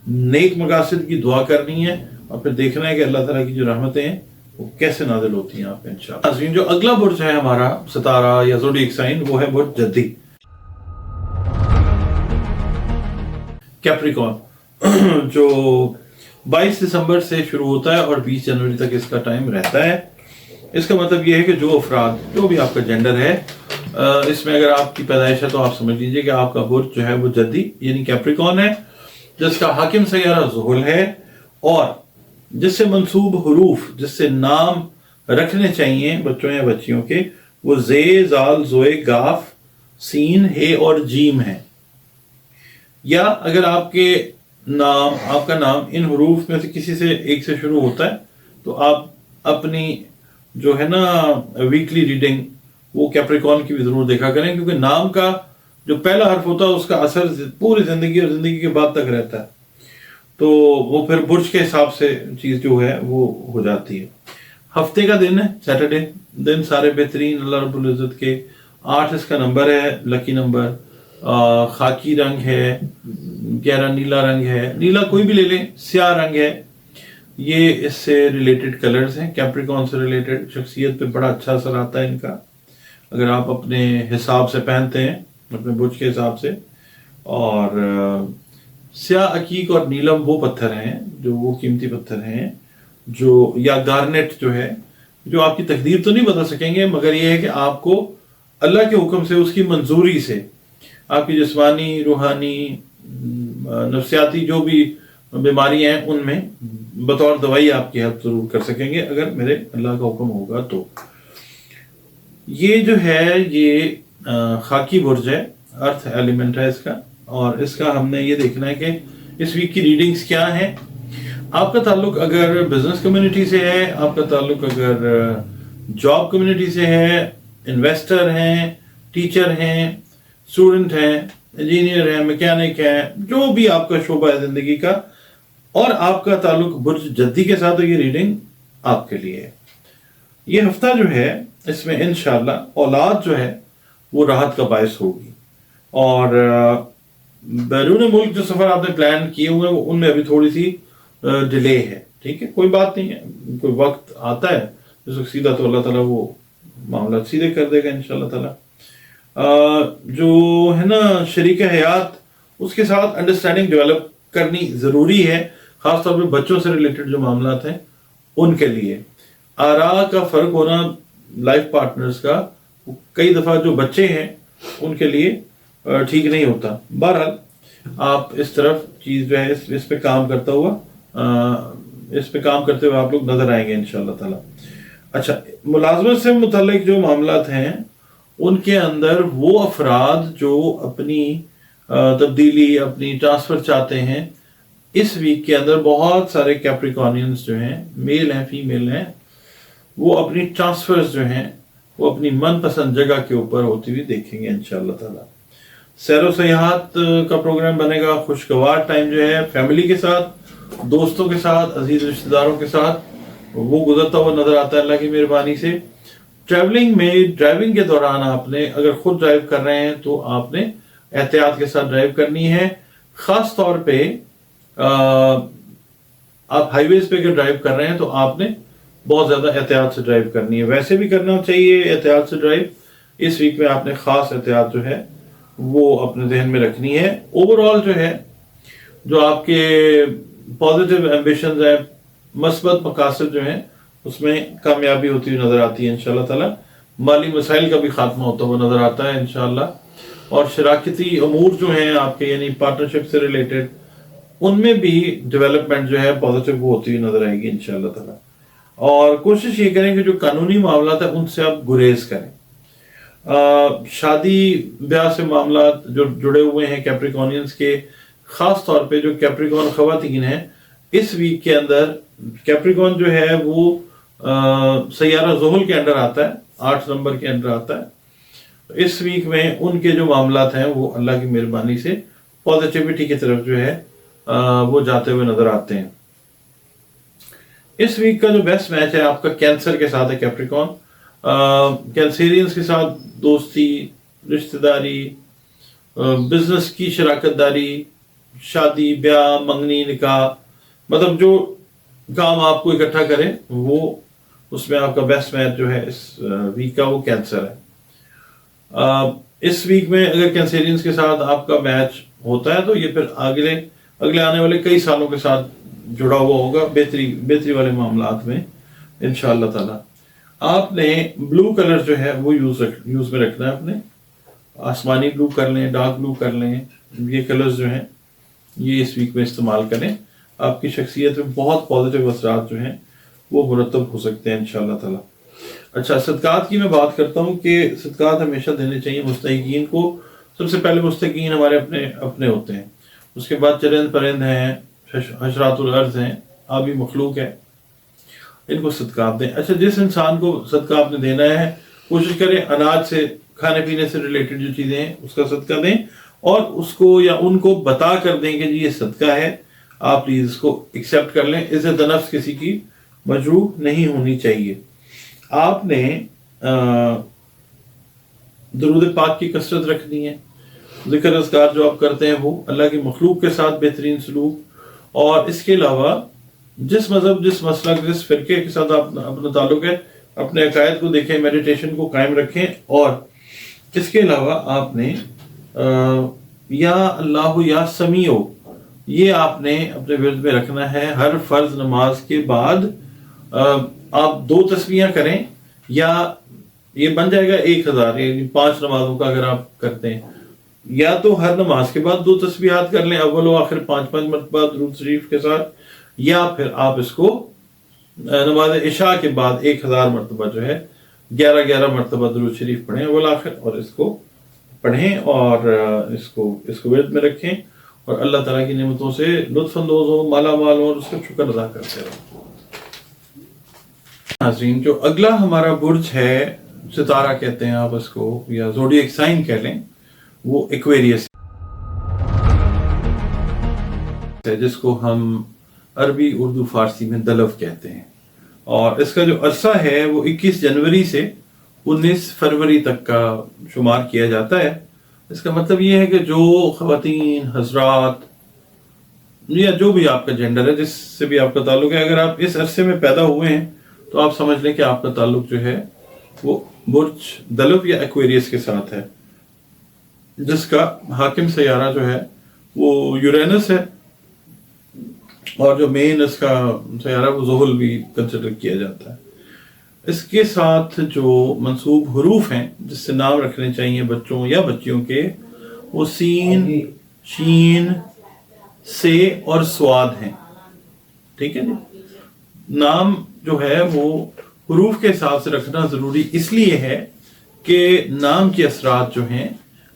नेक मकासद की दुआ करनी है, और फिर देखना है कि अल्लाह ताला की जो रहमतें हैं वो कैसे नाजिल होती हैं आप पे इंशाअल्लाह। जो अगला बुर्ज है हमारा सितारा या ज़ोडिएक साइन, वो है बुर्ज जद्दी, कैप्रिकॉर्न, जो 22 दिसंबर से शुरू होता है और 20 जनवरी तक इसका टाइम रहता है। इसका मतलब यह है कि जो अफराद, जो भी आपका जेंडर है, इसमें अगर आपकी पैदाइश है तो आप समझ लीजिए कि आपका बुर्ज जो है वो जद्दी यानी कैप्रिकॉर्न है, जिसका हाकिम सैयारा ज़ुहुल है, और जिससे मंसूब हुरूफ, जिससे नाम रखने चाहिए बच्चों या बच्चियों के, वो जे, जाल, जोए, गाफ, सीन, हे और जीम है। या अगर आपका नाम इन हुरूफ में से किसी से एक से शुरू होता है, तो आप अपनी जो है ना वीकली रीडिंग वो कैप्रिकॉर्न की भी जरूर देखा करें, क्योंकि नाम का जो पहला हर्फ होता है उसका असर पूरी जिंदगी और जिंदगी के बाद तक रहता है, तो वो फिर बुर्ज के हिसाब से चीज जो है वो हो जाती है। हफ्ते का दिन है सैटरडे दिन, सारे बेहतरीन अल्लाह रब्बुल इज्जत के। 8 इसका नंबर है, लकी नंबर। खाकी रंग है, गहरा नीला रंग है, नीला कोई भी ले लें, स्याह रंग है, ये इससे रिलेटेड कलर्स हैं। कैप्रिकॉर्न से रिलेटेड शख्सियत पे बड़ा अच्छा असर आता है इनका, अगर आप अपने हिसाब से पहनते हैं, अपने बुर्ज के हिसाब से। और स्याह, अकीक और नीलम वो पत्थर हैं, जो वो कीमती पत्थर हैं जो, या गार्नेट जो है, जो आपकी तकदीर तो नहीं बता सकेंगे, मगर ये है कि आपको अल्लाह के हुक्म से, उसकी मंजूरी से, आपकी जिस्मानी, रूहानी, नफ्सियाती जो भी बीमारियां हैं उनमें बतौर दवाई आपकी हेल्प जरूर कर सकेंगे, अगर मेरे अल्लाह का हुक्म होगा तो। ये जो है ये खाकी बुर्ज है, अर्थ एलिमेंट है इसका, और इसका हमने ये देखना है कि इस वीक की रीडिंग्स क्या हैं। आपका ताल्लुक अगर बिजनेस कम्युनिटी से है, आपका ताल्लुक अगर जॉब कम्युनिटी से है, इन्वेस्टर हैं, टीचर हैं, स्टूडेंट हैं, इंजीनियर हैं, मैकेनिक हैं, जो भी आपका शोबा है जिंदगी का, और आपका ताल्लुक बुर्ज जद्दी के साथ, तो ये रीडिंग आपके लिए है। ये हफ्ता जो है इसमें इंशाअल्लाह औलाद जो है वो राहत का बायस होगी, और बैरून मुल्क जो सफर आपने प्लान किए हुए हैं उनमें अभी थोड़ी सी डिले है, ٹھیک ہے، کوئی بات نہیں ہے، کوئی وقت آتا ہے جس وقت سیدھا تو اللہ تعالیٰ وہ معاملات سیدھے کر دے گا انشاءاللہ تعالیٰ۔ جو ہے نا شریک حیات، اس کے ساتھ انڈرسٹینڈنگ ڈیولپ کرنی ضروری ہے، خاص طور پہ بچوں سے ریلیٹڈ جو معاملات ہیں ان کے لیے۔ آراء کا فرق ہونا لائف پارٹنرز کا کئی دفعہ جو بچے ہیں ان کے لیے ٹھیک نہیں ہوتا۔ بہرحال آپ اس طرف چیز جو ہے اس پہ کام کرتا ہوا اس پہ کام کرتے ہوئے آپ لوگ نظر آئیں گے انشاءاللہ تعالیٰ۔ اچھا، ملازمت سے متعلق جو معاملات ہیں ان کے اندر وہ افراد جو اپنی تبدیلی، اپنی ٹرانسفر چاہتے ہیں، اس ویک کے اندر بہت سارے کیپریکونینز جو ہیں، میل ہیں فیمیل ہیں، وہ اپنی ٹرانسفرز جو ہیں وہ اپنی من پسند جگہ کے اوپر ہوتی ہوئی دیکھیں گے انشاءاللہ تعالیٰ۔ سیر و سیاحت کا پروگرام بنے گا، خوشگوار ٹائم جو ہے فیملی کے ساتھ، دوستوں کے ساتھ، عزیز رشتہ داروں کے ساتھ وہ گزرتا ہوا نظر آتا ہے اللہ کی مہربانی سے۔ ٹریولنگ میں، ڈرائیونگ کے دوران آپ نے اگر خود ڈرائیو کر رہے ہیں تو آپ نے احتیاط کے ساتھ ڈرائیو کرنی ہے، خاص طور پہ آپ ہائی ویز پہ اگر ڈرائیو کر رہے ہیں تو آپ نے بہت زیادہ احتیاط سے ڈرائیو کرنی ہے، ویسے بھی کرنا چاہیے احتیاط سے ڈرائیو، اس ویک میں آپ نے خاص احتیاط جو ہے وہ اپنے ذہن میں رکھنی ہے۔ اوورآل جو ہے جو آپ کے پازیٹیو ایمبیشنز ہیں، مثبت مقاصد جو ہیں، اس میں کامیابی ہوتی ہوئی نظر آتی ہے انشاءاللہ تعالیٰ۔ مالی مسائل کا بھی خاتمہ ہوتا ہوا نظر آتا ہے انشاءاللہ، اور شراکتی امور جو ہیں آپ کے یعنی پارٹنرشپ سے ریلیٹڈ، ان میں بھی ڈیولپمنٹ جو ہے پازیٹیو ہوتی ہوئی نظر آئے گی انشاءاللہ تعالیٰ۔ اور کوشش یہ کریں کہ جو قانونی معاملات ہیں ان سے آپ گریز کریں۔ شادی بیاہ سے معاملات جو جڑے ہوئے ہیں کیپریکونینز کے، خاص طور پہ جو کیپریکون خواتین ہیں، اس ویک کے اندر کیپریکون جو ہے وہ سیارہ زحل کے انڈر آتا ہے، 8 نمبر کے انڈر آتا ہے۔ اس ویک میں ان کے جو معاملات ہیں وہ اللہ کی مہربانی سے پازیٹیوٹی کی طرف جو ہے وہ جاتے ہوئے نظر آتے ہیں۔ اس ویک کا جو بیسٹ میچ ہے آپ کا کینسر کے ساتھ ہے کیپریکون۔ کینسیرینز کے ساتھ دوستی، رشتہ داری، بزنس کی شراکت داری، شادی بیاہ، منگنی، نکاح، مطلب جو کام آپ کو اکٹھا کریں وہ، اس میں آپ کا بیسٹ میچ جو ہے اس ویک کا وہ کینسر ہے۔ اس ویک میں اگر کینسیرینز کے ساتھ آپ کا میچ ہوتا ہے تو یہ پھر اگلے آنے والے کئی سالوں کے ساتھ جڑا ہوا ہوگا بہتری والے معاملات میں انشاءاللہ تعالیٰ۔ آپ نے بلو کلر جو ہے وہ یوز میں رکھنا ہے اپنے، آسمانی بلو کر لیں، ڈارک بلو کر لیں، یہ کلرز جو ہیں یہ اس ویک میں استعمال کریں، آپ کی شخصیت میں بہت پازیٹیو اثرات جو ہیں وہ مرتب ہو سکتے ہیں انشاءاللہ تعالیٰ۔ اچھا، صدقات کی میں بات کرتا ہوں کہ صدقات ہمیشہ دینے چاہیے مستحقین کو۔ سب سے پہلے مستحقین ہمارے اپنے ہوتے ہیں، اس کے بعد چرند پرند ہیں، حشرات الارض ہیں، آبی مخلوق ہے، ان کو صدقات دیں۔ اچھا، جس انسان کو صدقہ آپ نے دینا ہے کوشش کریں اناج سے، کھانے پینے سے ریلیٹڈ جو چیزیں ہیں اس کا صدقہ دیں، اور اس کو یا ان کو بتا کر دیں کہ جی یہ صدقہ ہے، آپ پلیز اس کو ایکسیپٹ کر لیں۔ عزت نفس کسی کی مجروح نہیں ہونی چاہیے۔ آپ نے درود پاک کی کثرت رکھنی ہے، ذکر اذکار جو آپ کرتے ہیں وہ اللہ کی مخلوق کے ساتھ بہترین سلوک، اور اس کے علاوہ جس مذہب، جس مسلک، جس فرقے کے ساتھ اپنا تعلق ہے، اپنے عقائد کو دیکھیں، میڈیٹیشن کو قائم رکھیں، اور اس کے علاوہ آپ نے یا اللہ یا سمیع، یہ آپ نے اپنے ورد میں رکھنا ہے۔ ہر فرض نماز کے بعد آپ 2 تسبیحاں کریں، یا یہ بن جائے گا 1000، یعنی 5 نمازوں کا اگر آپ کرتے ہیں، یا تو ہر نماز کے بعد 2 تسبیحات کر لیں اول و آخر 5 مرتبہ درود شریف کے ساتھ، یا پھر آپ اس کو نماز عشاء کے بعد 1000 مرتبہ جو ہے 11 مرتبہ درود شریف پڑھیں اول آخر، اور اس کو پڑھیں اور اس کو ورد میں رکھیں، اور اللہ تعالیٰ کی نعمتوں سے لطف اندوز ہو، مالا مال ہو، اور اس کا شکر ادا کرتے رہو۔ ناظرین، جو اگلا ہمارا برج ہے، ستارہ کہتے ہیں آپ اس کو، یا زوڈیک سائن کہہ لیں، وہ ایکویریس ہے، جس کو ہم عربی، اردو، فارسی میں دلو کہتے ہیں، اور اس کا جو عرصہ ہے وہ 21 جنوری سے 19 فروری تک کا شمار کیا جاتا ہے۔ اس کا مطلب یہ ہے کہ جو خواتین حضرات या जो भी आपका जेंडर है, जिससे भी आपका ताल्लुक है, अगर आप इस अरसे में पैदा हुए हैं तो आप समझ लें कि आपका ताल्लुक जो है वो बुर्ज दलव या एक्वेरियस के साथ है, जिसका हाकिम सयारा जो है वो यूरेनस है, और जो मेन इसका सयारा वो ज़ुहल भी कंसिडर किया जाता है। इसके साथ जो मंसूब हरूफ हैं जिससे नाम रखने चाहिए बच्चों या बच्चियों के, वो सीन, शीन, से और स्वाद हैं। ठीक है जी। नाम जो है वो हरूफ के हिसाब से रखना ज़रूरी इसलिए है कि नाम के असरात जो हैं,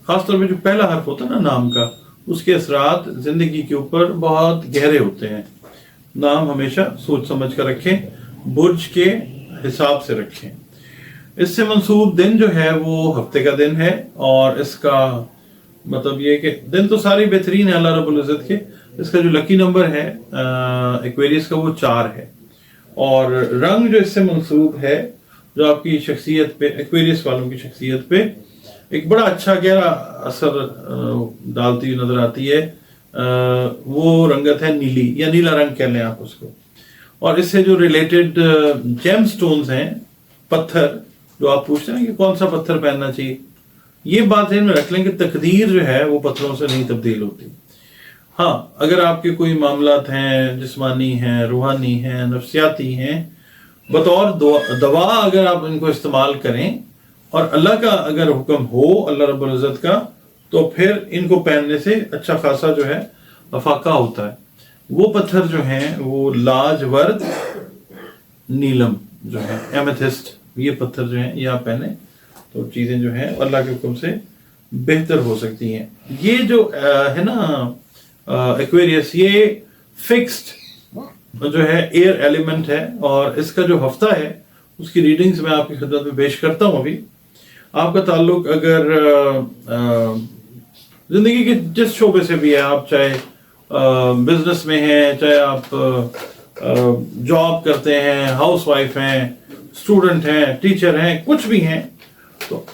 ख़ासतौर पे जो पहला हर्फ होता है ना नाम का, उसके असरात ज़िंदगी के ऊपर बहुत गहरे होते हैं। नाम हमेशा सोच समझ कर रखें, बुर्ज के हिसाब से रखें। इससे मंसूब दिन जो है वो हफ्ते का दिन है, और इसका मतलब ये कि दिन तो सारी बेहतरीन है अल्लाह रब्बुल इज़्ज़त के। इसका जो लकी नंबर है एक्वेरियस का वो 4 है, और रंग जो इससे मंसूब है, जो आपकी शख्सियत पे, एक्वेरियस वालों की शख्सियत पे एक बड़ा अच्छा गहरा असर डालती हुई नजर आती है, वो रंगत है नीली, या नीला रंग कह लें आप उसको। और इससे जो रिलेटेड जेम स्टोन्स हैं, पत्थर, जो आप पूछते हैं कि कौन सा पत्थर पहनना चाहिए, ये बात ध्यान में रख लें कि तकदीर जो है वो पत्थरों से नहीं तब्दील होती। हाँ, अगर आपके कोई मामलात हैं, जिस्मानी हैं, रूहानी हैं, नफ्सियाती हैं, बतौर दवा अगर आप इनको इस्तेमाल करें और अल्लाह का अगर हुक्म हो, अल्लाह रब्बुल इज़्ज़त का, तो फिर इनको पहनने से अच्छा खासा जो है अफाका होता है। वो पत्थर जो हैं वो लाजवर्द, नीलम जो है, एमेथिस्ट, ये पत्थर जो हैं ये आप पहने तो चीज़ें जो हैं अल्लाह के हुक्म से बेहतर हो सकती हैं। ये जो है ना एक्वेरियस, ये फिक्स्ड जो है एयर एलिमेंट है, और इसका जो हफ्ता है उसकी रीडिंग्स मैं आपकी खिदमत में पेश करता हूँ। अभी आपका ताल्लुक अगर जिंदगी के जिस शोबे से भी है, आप चाहे बिजनेस में हैं, चाहे आप जॉब करते हैं, हाउस वाइफ हैं, स्टूडेंट हैं, टीचर हैं, कुछ भी हैं, तो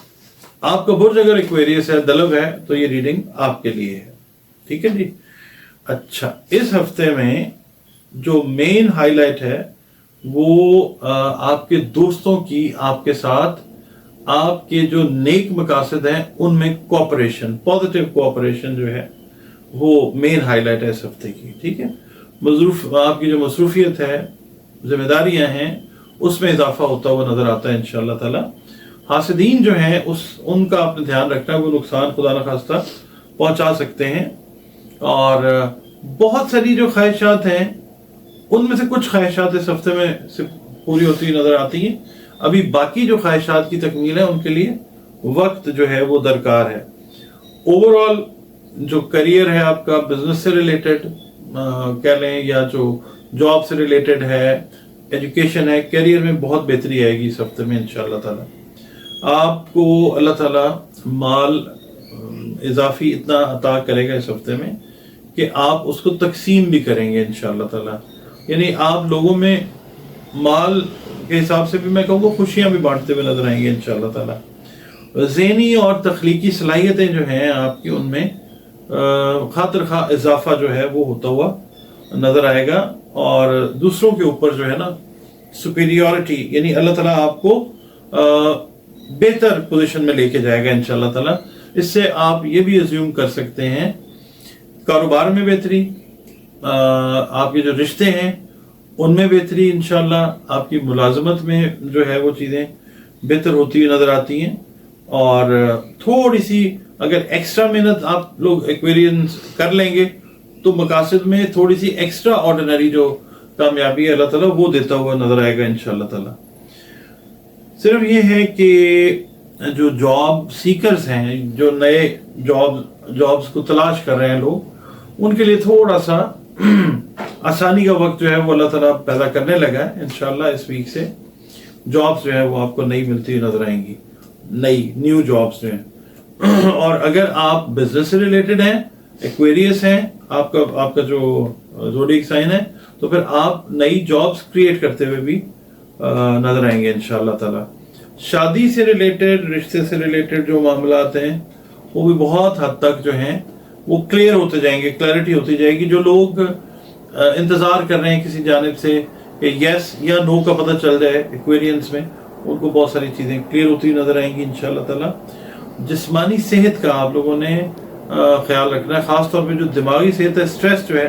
आपका बुर्ज अगर एक्वेरियस है, दलव है, तो ये रीडिंग आपके लिए है। ठीक है जी। अच्छा, इस हफ्ते में जो मेन हाईलाइट है वो आपके दोस्तों की आपके साथ आपके जो नेक मकासद हैं उनमें कोऑपरेशन, पॉजिटिव कोऑपरेशन जो है वो मेन हाईलाइट है इस हफ्ते की। ठीक है। आपकी जो मसरूफियत है, जिम्मेदारियां हैं, उसमें इजाफा होता हुआ नजर आता है इंशाअल्लाह ताला। हासिदीन जो हैं उनका आपने ध्यान रखना है, वो नुकसान खुदा न खास्ता पहुंचा सकते हैं। और बहुत सारी जो ख्वाहिशात हैं उनमें से कुछ ख्वाहिशात इस हफ्ते में से पूरी होती हुई नजर आती हैं। अभी बाकी जो ख्वाहिशात की तकमील है उनके लिए वक्त जो है वो दरकार है। ओवरऑल जो करियर है आपका, बिजनेस से रिलेटेड कह लें, या जो जॉब से रिलेटेड है, एजुकेशन है, करियर में बहुत बेहतरी आएगी इस हफ्ते में इंशाअल्लाह ताला। आपको अल्लाह ताला माल इजाफी इतना अता करेगा इस हफ्ते में कि आप उसको तकसीम भी करेंगे इंशाअल्लाह ताला। यानी आप लोगों में माल के हिसाब से भी मैं कहूँगा खुशियाँ भी बांटते हुए नजर आएंगे इंशाअल्लाह ताला। ज़हनी और तख्लीकी सलाहियतें जो हैं आपकी, उनमें खातिर खा इजाफा जो है वो होता हुआ नजर आएगा। और दूसरों के ऊपर जो है ना सुपीरियरिटी, यानी अल्लाह ताला आपको बेहतर पोजीशन में लेके जाएगा इंशाअल्लाह ताला। इससे आप ये भी अज्यूम कर सकते हैं कारोबार में बेहतरी, आपके जो रिश्ते हैं उनमें बेहतरी इंशाअल्लाह, आपकी मुलाजमत में जो है वो चीज़ें बेहतर होती हुई नज़र आती हैं। और थोड़ी सी अगर एक्स्ट्रा मेहनत आप लोग एक्वेरियंस कर लेंगे तो मकासद में थोड़ी सी एक्स्ट्रा ऑर्डिनरी जो कामयाबी अल्लाह ताला वो देता हुआ नजर आएगा इंशाअल्लाह ताला। सिर्फ ये है कि जो जॉब सीकर्स हैं, जो नए जॉब्स को तलाश कर रहे हैं लोग, उनके लिए थोड़ा सा आसानी का वक्त जो है वो अल्लाह ताला पैदा करने लगा है इंशाअल्लाह। इस वीक से जॉब्स जो है वो आपको नई मिलती हुई नजर आएंगी, न्यू जॉब्स जो हैं। और अगर आप बिजनेस से रिलेटेड हैं, एक्वेरियस हैं, आपका जो ज़ोडिएक साइन है, तो फिर आप नई जॉब्स क्रिएट करते हुए भी नजर आएंगे इंशाअल्लाह ताला। शादी से रिलेटेड, रिश्ते से रिलेटेड जो मामलात हैं वो भी बहुत हद तक जो हैं वो क्लियर होते जाएंगे, क्लैरिटी होती जाएगी। जो लोग इंतज़ार कर रहे हैं किसी जानिब से कि यस या नो का पता चल जाए एक्वेरियंस में, उनको बहुत सारी चीज़ें क्लियर होती नज़र आएंगी इंशाल्लाह ताला। जिस्मानी सेहत का आप लोगों ने ख्याल रखना है, ख़ासतौर पे जो दिमागी सेहत है, स्ट्रेस जो है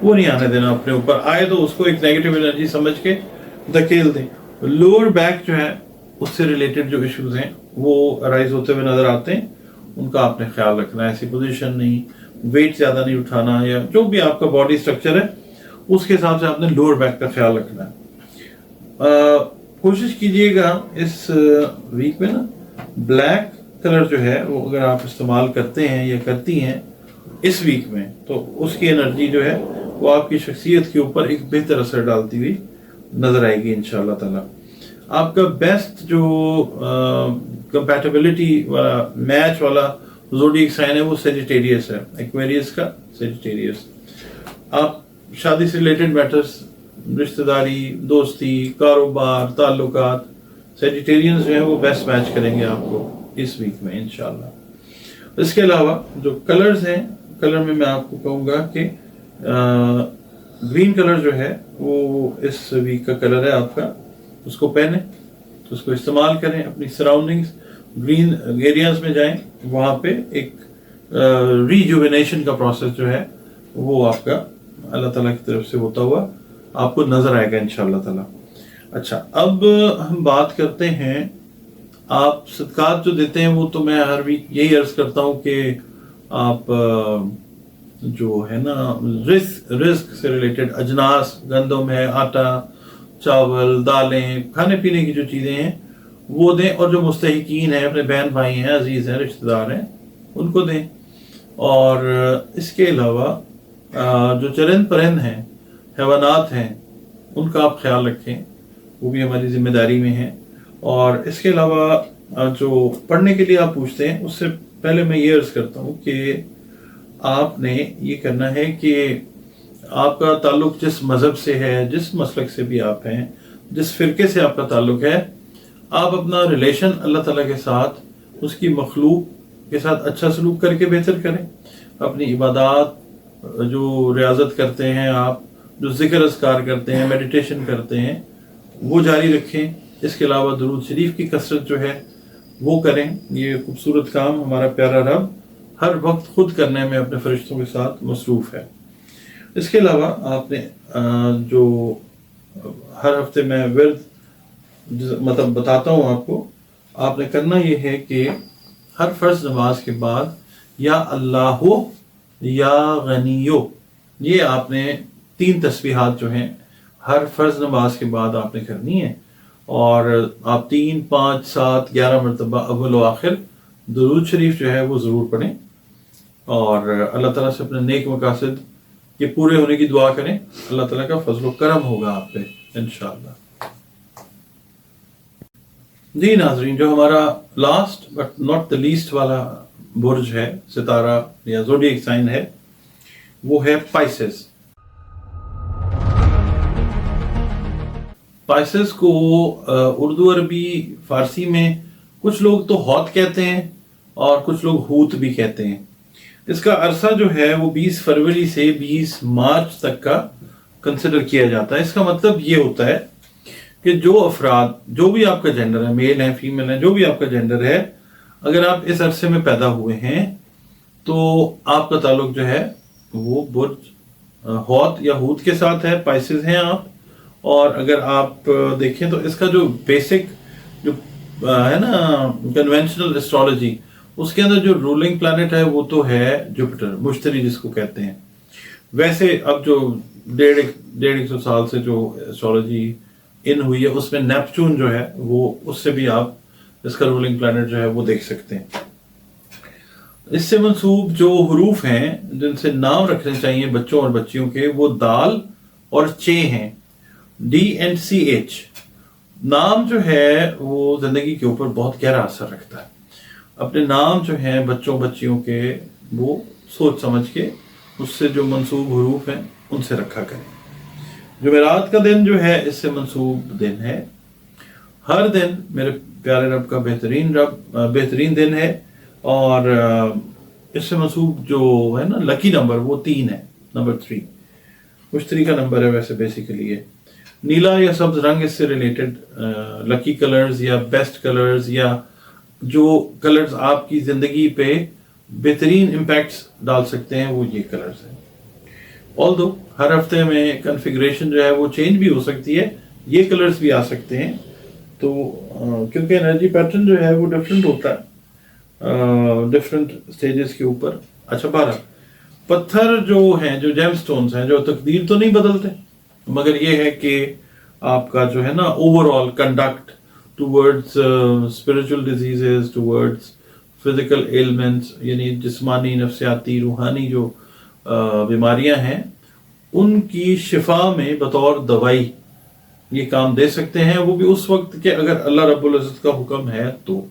वो नहीं आने देना अपने ऊपर। आए तो उसको एक नेगेटिव एनर्जी समझ के धकेल दें। लोअर बैक जो है उससे रिलेटेड जो इश्यूज हैं वो अराइज होते हुए नज़र आते हैं, उनका आपने ख्याल रखना है। ऐसी पोजीशन नहीं, वेट ज़्यादा नहीं उठाना, या जो भी आपका बॉडी स्ट्रक्चर है उसके हिसाब से आपने लोअर बैक का ख्याल रखना है। कोशिश कीजिएगा इस वीक में ना ब्लैक कलर जो है वो अगर आप इस्तेमाल करते हैं या करती हैं इस वीक में, तो उसकी एनर्जी जो है वो आपकी शख्सियत के ऊपर एक बेहतर असर डालती हुई नजर आएगी इंशाल्लाह ताला। आपका बेस्ट जो कंपैटिबिलिटी वाला, मैच वाला ज़ोडिएक साइन है वो सेजिटेरियस है, एक्वेरियस का सेजिटेरियस। आप शादी से रिलेटेड मैटर्स, रिश्तेदारी, दोस्ती, कारोबार, ताल्लुकात, सेजिटेरियंस जो है वो बेस्ट मैच करेंगे आपको इस वीक में इंशाल्लाह। इसके अलावा जो कलर्स हैं, कलर में मैं आपको कहूँगा कि ग्रीन कलर जो है वो इस वीक का कलर है आपका, उसको पहने, उसको इस्तेमाल करें। अपनी सराउंडिंग्स ग्रीन एरियाज में जाएं, वहाँ पे एक रिजुविनेशन का प्रोसेस जो है वो आपका अल्लाह ताला की तरफ से होता हुआ आपको नजर आएगा इंशाल्लाह ताला। अच्छा, अब हम बात करते हैं, आप सदकात जो देते हैं वो तो मैं हर वीक यही अर्ज करता हूँ कि आप जो है ना रिस्क से रिलेटेड अजनास, गंदम है, आटा, चावल, दालें, खाने पीने की जो चीज़ें हैं वो दें, और जो मुस्तहिकीन हैं, अपने बहन भाई हैं, अजीज़ हैं, रिश्तेदार हैं, उनको दें। और इसके अलावा जो चरिंद परिंद हैं, हैवानात हैं, उनका आप ख्याल रखें, वो भी हमारी जिम्मेदारी में है। और इसके अलावा जो पढ़ने के लिए आप पूछते हैं, उससे पहले मैं ये अर्ज़ करता हूँ कि आपने ये करना है कि आपका ताल्लुक जिस मज़हब से है, जिस मसलक से भी आप हैं, जिस फ़िरके से आपका ताल्लुक है, आप अपना रिलेशन अल्लाह ताला के साथ, उसकी मखलूक के साथ अच्छा सलूक करके बेहतर करें। अपनी इबादत, जो रियाजत करते हैं आप, जो ज़िक्र अज़कार करते हैं, मेडिटेशन करते हैं, वो जारी रखें। इसके अलावा दुरूद शरीफ की कसरत जो है वो करें। ये खूबसूरत काम हमारा प्यारा रब हर वक्त खुद करने में अपने फरिश्तों के साथ मसरूफ़ है। इसके अलावा आपने जो हर हफ्ते मैं विर्द मतलब बताता हूँ आपको, आपने करना ये है कि हर फर्ज नमाज के बाद या अल्लाहो या गनियो, ये आपने 3 तस्बीहात जो हैं हर फर्ज नमाज के बाद आपने करनी है। और आप 3, 5, 7, 11 मरतबा अव्वल व आखिर दुरूद शरीफ जो है वो ज़रूर पढ़ें, और अल्लाह ताला से अपने नेक मकासद के पूरे होने की दुआ करें। अल्लाह ताला का फजल व करम होगा आप पे इंशाअल्लाह। जी नाजरीन, जो हमारा last but not the least वाला बुर्ज है, सितारा या ज़ोडिएक साइन है, वो है पाइसेस। पाइसेस को उर्दू, अरबी, फारसी में कुछ लोग तो हौत कहते हैं और कुछ लोग हूत भी कहते हैं। इसका अरसा जो है वो 20 फरवरी से 20 मार्च तक का कंसिडर किया जाता है। इसका मतलब ये होता है कि जो अफराद, जो भी आपका जेंडर है, मेल है, फीमेल है, जो भी आपका जेंडर है, अगर आप इस अरसे में पैदा हुए हैं तो आपका ताल्लुक जो है वो बुर्ज हौत या हूत के साथ है, पाइसेस हैं आप। और अगर आप देखें तो इसका जो बेसिक जो है ना कन्वेंशनल एस्ट्रोलॉजी, उसके अंदर जो रूलिंग प्लैनेट है वो तो है जुपिटर, मुश्तरी जिसको कहते हैं। वैसे अब जो 150 साल से जो एस्ट्रोलॉजी इन हुई है उसमें नेपच्यून जो है वो, उससे भी आप इसका रूलिंग प्लैनेट जो है वो देख सकते हैं। इससे मंसूब जो हुरूफ हैं जिनसे नाम रखने चाहिए बच्चों और बच्चियों के, वो दाल और चे हैं, DNCH। नाम जो है वो जिंदगी के ऊपर बहुत गहरा असर रखता है। अपने नाम जो हैं बच्चों बच्चियों के, वो सोच समझ के उससे जो मंसूब हुरूफ हैं उनसे रखा करें। जुमेरात का दिन जो है इससे मंसूब दिन है। हर दिन मेरे प्यारे रब का बेहतरीन दिन है, और इससे मंसूब जो है ना लकी नंबर वो 3 है, नंबर 3 मुश्तरी का नंबर है वैसे बेसिकली ये। नीला या सब्ज रंग इससे रिलेटेड लकी कलर्स या बेस्ट कलर्स या जो कलर्स आपकी जिंदगी पे बेहतरीन इम्पैक्ट्स डाल सकते हैं वो ये कलर्स हैं। ऑल्दो हर हफ्ते में कन्फिग्रेशन जो है वो चेंज भी हो सकती है, ये कलर्स भी आ सकते हैं, तो क्योंकि एनर्जी पैटर्न जो है वो डिफरेंट होता है डिफरेंट स्टेजेस के ऊपर। अच्छा 12 पत्थर जो हैं, जो जेम स्टोन्स हैं, जो तकदीर तो नहीं बदलते, मगर ये है कि आपका जो है ना overall conduct towards spiritual diseases, towards physical elements, यानी जिस्मानी, नफ्सियाती, रूहानी जो बीमारियां हैं उनकी शिफा में बतौर दवाई ये काम दे सकते हैं, वो भी उस वक्त के अगर अल्लाह रब्बुल इज़्ज़त का हुक्म है तो।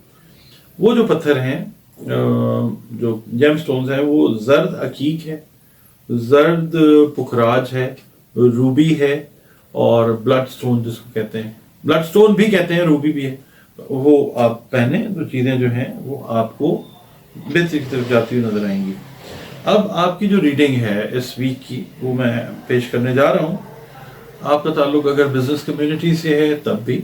वो जो पत्थर हैं जो जेम स्टोन्स हैं वो जर्द अकीक है, जर्द पुखराज है, रूबी है और ब्लड स्टोन जिसको कहते हैं, ब्लड स्टोन भी कहते हैं, रूबी भी है, वो आप पहने तो चीज़ें जो हैं वो आपको बेहतरी की तरफ जाती हुई नजर आएंगी। अब आपकी जो रीडिंग है इस वीक की वो मैं पेश करने जा रहा हूँ। आपका ताल्लुक अगर बिजनेस कम्युनिटी से है तब भी,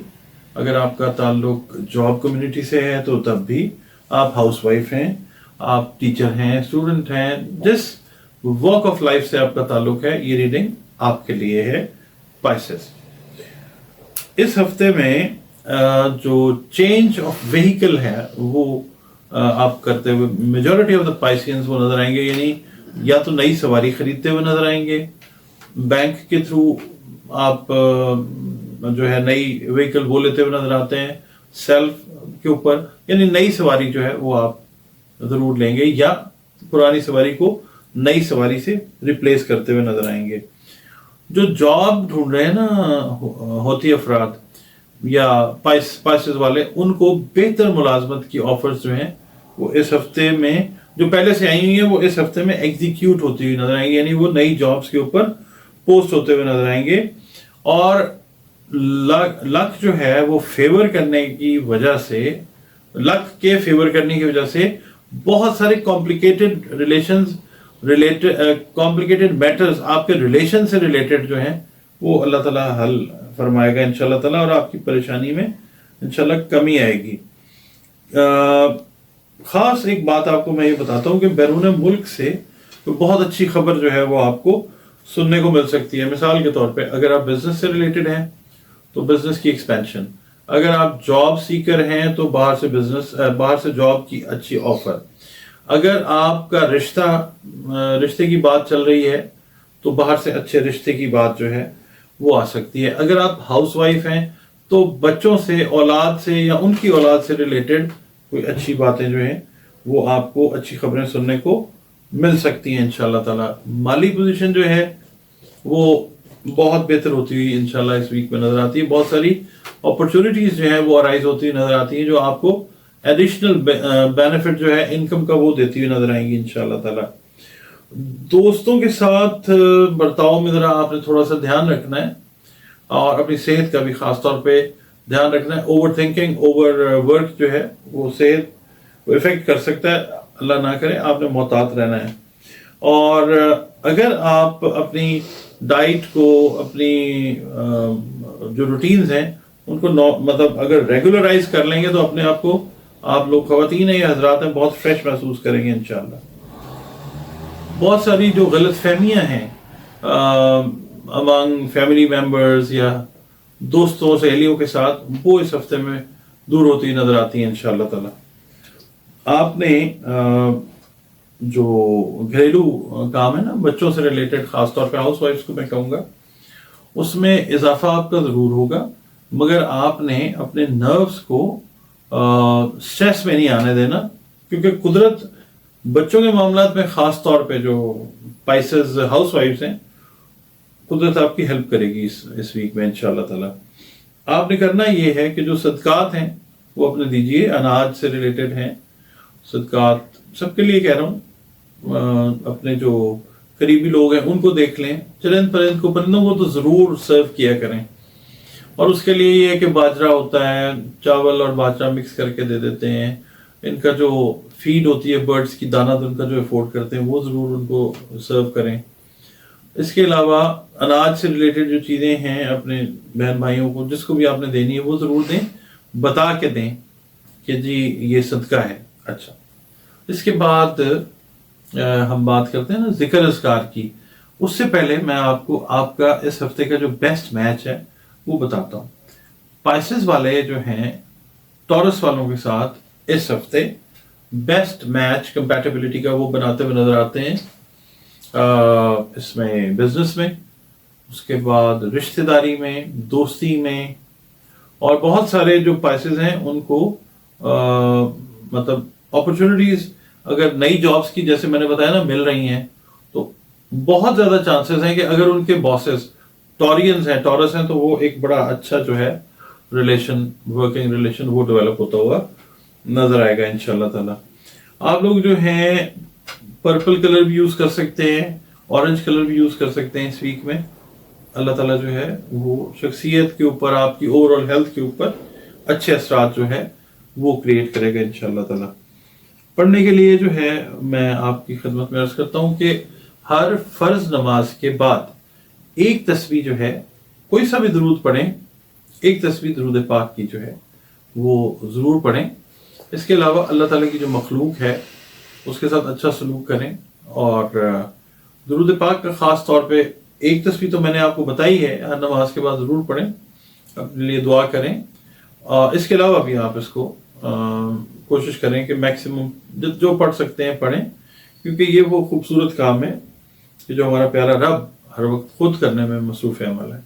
अगर आपका ताल्लुक जॉब कम्युनिटी से है तो तब भी, आप हाउसवाइफ हैं, आप टीचर हैं, स्टूडेंट हैं, जिस वॉक ऑफ लाइफ से आपका ताल्लुक है, ये रीडिंग आपके लिए है। पाइसेस, इस हफ्ते में जो चेंज ऑफ व्हीकल है वो आप करते हुए मेजॉरिटी ऑफ द पाइसियंस वो नजर आएंगे, यानी या तो नई सवारी खरीदते हुए नजर आएंगे, बैंक के थ्रू आप जो है नई व्हीकल वो लेते हुए नजर आते हैं, सेल्फ के ऊपर, यानी नई सवारी जो है वो आप जरूर लेंगे या पुरानी सवारी को नई सवारी से रिप्लेस करते हुए नजर आएंगे। जो जॉब ढूंढ रहे हैं ना होती अफराद या पाइसेस वाले, उनको बेहतर मुलाजमत की ऑफर्स जो हैं वो इस हफ्ते में जो पहले से आई हुई हैं वो इस हफ्ते में एग्जीक्यूट होती हुई नजर आएंगी, यानी वो नई जॉब्स के ऊपर पोस्ट होते हुए नजर आएंगे। और लक जो है वो फेवर करने की वजह से, लक के फेवर करने की वजह से बहुत सारे कॉम्प्लिकेटेड रिलेशंस कॉम्प्लिकेटेड मैटर्स आपके रिलेशन से रिलेटेड जो हैं वो अल्लाह ताला हल फरमाएगा इंशाल्लाह ताला, और आपकी परेशानी में इंशाल्लाह कमी आएगी। खास एक बात आपको मैं ये बताता हूँ कि बैरून मुल्क से तो बहुत अच्छी खबर जो है वो आपको सुनने को मिल सकती है। मिसाल के तौर पे अगर आप बिजनेस से रिलेटेड हैं तो बिजनेस की एक्सपेंशन, अगर आप जॉब सीकर हैं तो बाहर से जॉब की अच्छी ऑफर, अगर आपका रिश्ते की बात चल रही है तो बाहर से अच्छे रिश्ते की बात जो है वो आ सकती है। अगर आप हाउसवाइफ हैं तो बच्चों से, औलाद से या उनकी औलाद से रिलेटेड कोई अच्छी बातें जो हैं वो आपको अच्छी खबरें सुनने को मिल सकती हैं इंशाल्लाह ताला। माली पोजीशन जो है वो बहुत बेहतर होती हुई इंशाल्लाह इस वीक में नजर आती है। बहुत सारी अपॉर्चुनिटीज जो है वो अराइज होती हुई नजर आती हैं जो आपको एडिशनल बेनिफिट जो है इनकम का वो देती हुई नजर आएंगी इंशाल्लाह ताला। दोस्तों के साथ बर्ताव में जरा आपने थोड़ा सा ध्यान रखना है और अपनी सेहत का भी खास तौर पे ध्यान रखना है। ओवर थिंकिंग, ओवर वर्क जो है वो सेहत को इफेक्ट कर सकता है, अल्लाह ना करे, आपने मोहतात रहना है। और अगर आप अपनी डाइट को, अपनी जो रूटीन्स हैं उनको मतलब अगर रेगुलराइज कर लेंगे तो अपने आप को, आप लोग खवातीन हैं या हजरात हैं, बहुत फ्रेश महसूस करेंगे इंशाल्लाह। बहुत सारी जो गलत फहमियाँ हैं अमंग फैमिली मेंबर्स या दोस्तों सहेलियों के साथ, वो इस हफ्ते में दूर होती नजर आती हैं इंशाल्लाह ताला। आपने जो घरेलू काम है ना बच्चों से रिलेटेड, खासतौर पे हाउस वाइफ्स को मैं कहूँगा, उसमें इजाफा आपका ज़रूर होगा, मगर आपने अपने नर्व्स को स्ट्रेस में नहीं आने देना, क्योंकि कुदरत बच्चों के मामलात में खास तौर पे जो पाइसेस हाउस वाइफ्स हैं, कुदरत आपकी हेल्प करेगी इस वीक में इंशाल्लाह ताला। आपने करना ये है कि जो सदकात हैं वो अपने दीजिए, अनाज से रिलेटेड हैं सदकात, सबके लिए कह रहा हूँ। अपने जो करीबी लोग हैं उनको देख लें, चरिंद परिंदों को तो ज़रूर सर्व किया करें। और उसके लिए ये है कि बाजरा होता है, चावल और बाजरा मिक्स करके दे देते हैं, ان کا جو فیڈ ہوتی ہے برڈز کی، دانہ ان کا جو افورڈ کرتے ہیں وہ ضرور ان کو سرو کریں۔ اس کے علاوہ اناج سے ریلیٹڈ جو چیزیں ہیں اپنے بہن بھائیوں کو جس کو بھی آپ نے دینی ہے وہ ضرور دیں، بتا کے دیں کہ جی یہ صدقہ ہے۔ اچھا، اس کے بعد ہم بات کرتے ہیں نا ذکر اذکار کی، اس سے پہلے میں آپ کو آپ کا اس ہفتے کا جو بیسٹ میچ ہے وہ بتاتا ہوں۔ پائسز والے جو ہیں ٹورس والوں کے ساتھ اس ہفتے بیسٹ میچ کمپیٹیبلٹی کا وہ بناتے ہوئے نظر آتے ہیں، اس میں بزنس میں، اس کے بعد رشتہ داری میں، دوستی میں، اور بہت سارے جو پائسز ہیں ان کو مطلب اپرچونٹیز اگر نئی جابس کی جیسے میں نے بتایا نا مل رہی ہیں، تو بہت زیادہ چانسز ہیں کہ اگر ان کے باسز ٹورینز ہیں، ٹورس ہیں، تو وہ ایک بڑا اچھا جو ہے ریلیشن، ورکنگ ریلیشن وہ ڈیولپ ہوتا ہوا نظر آئے گا انشاءاللہ تعالی۔ آپ لوگ جو ہیں پرپل کلر بھی یوز کر سکتے ہیں، اورنج کلر بھی یوز کر سکتے ہیں اس ویک میں۔ اللہ تعالیٰ جو ہے وہ شخصیت کے اوپر، آپ کی اوور آل ہیلتھ کے اوپر اچھے اثرات جو ہے وہ کریٹ کرے گا انشاءاللہ تعالیٰ۔ پڑھنے کے لیے جو ہے میں آپ کی خدمت میں عرض کرتا ہوں کہ ہر فرض نماز کے بعد ایک تسبیح جو ہے، کوئی سا بھی درود پڑھیں، ایک تسبیح درود پاک کی جو ہے وہ ضرور پڑھیں۔ اس کے علاوہ اللہ تعالیٰ کی جو مخلوق ہے اس کے ساتھ اچھا سلوک کریں، اور درود پاک کا خاص طور پہ ایک تسبیح تو میں نے آپ کو بتائی ہے، ہر نماز کے بعد ضرور پڑھیں، اپنے لیے دعا کریں۔ اس کے علاوہ بھی آپ اس کو کوشش کریں کہ میکسیمم جو پڑھ سکتے ہیں پڑھیں، کیونکہ یہ وہ خوبصورت کام ہے کہ جو ہمارا پیارا رب ہر وقت خود کرنے میں مصروف عمل ہے۔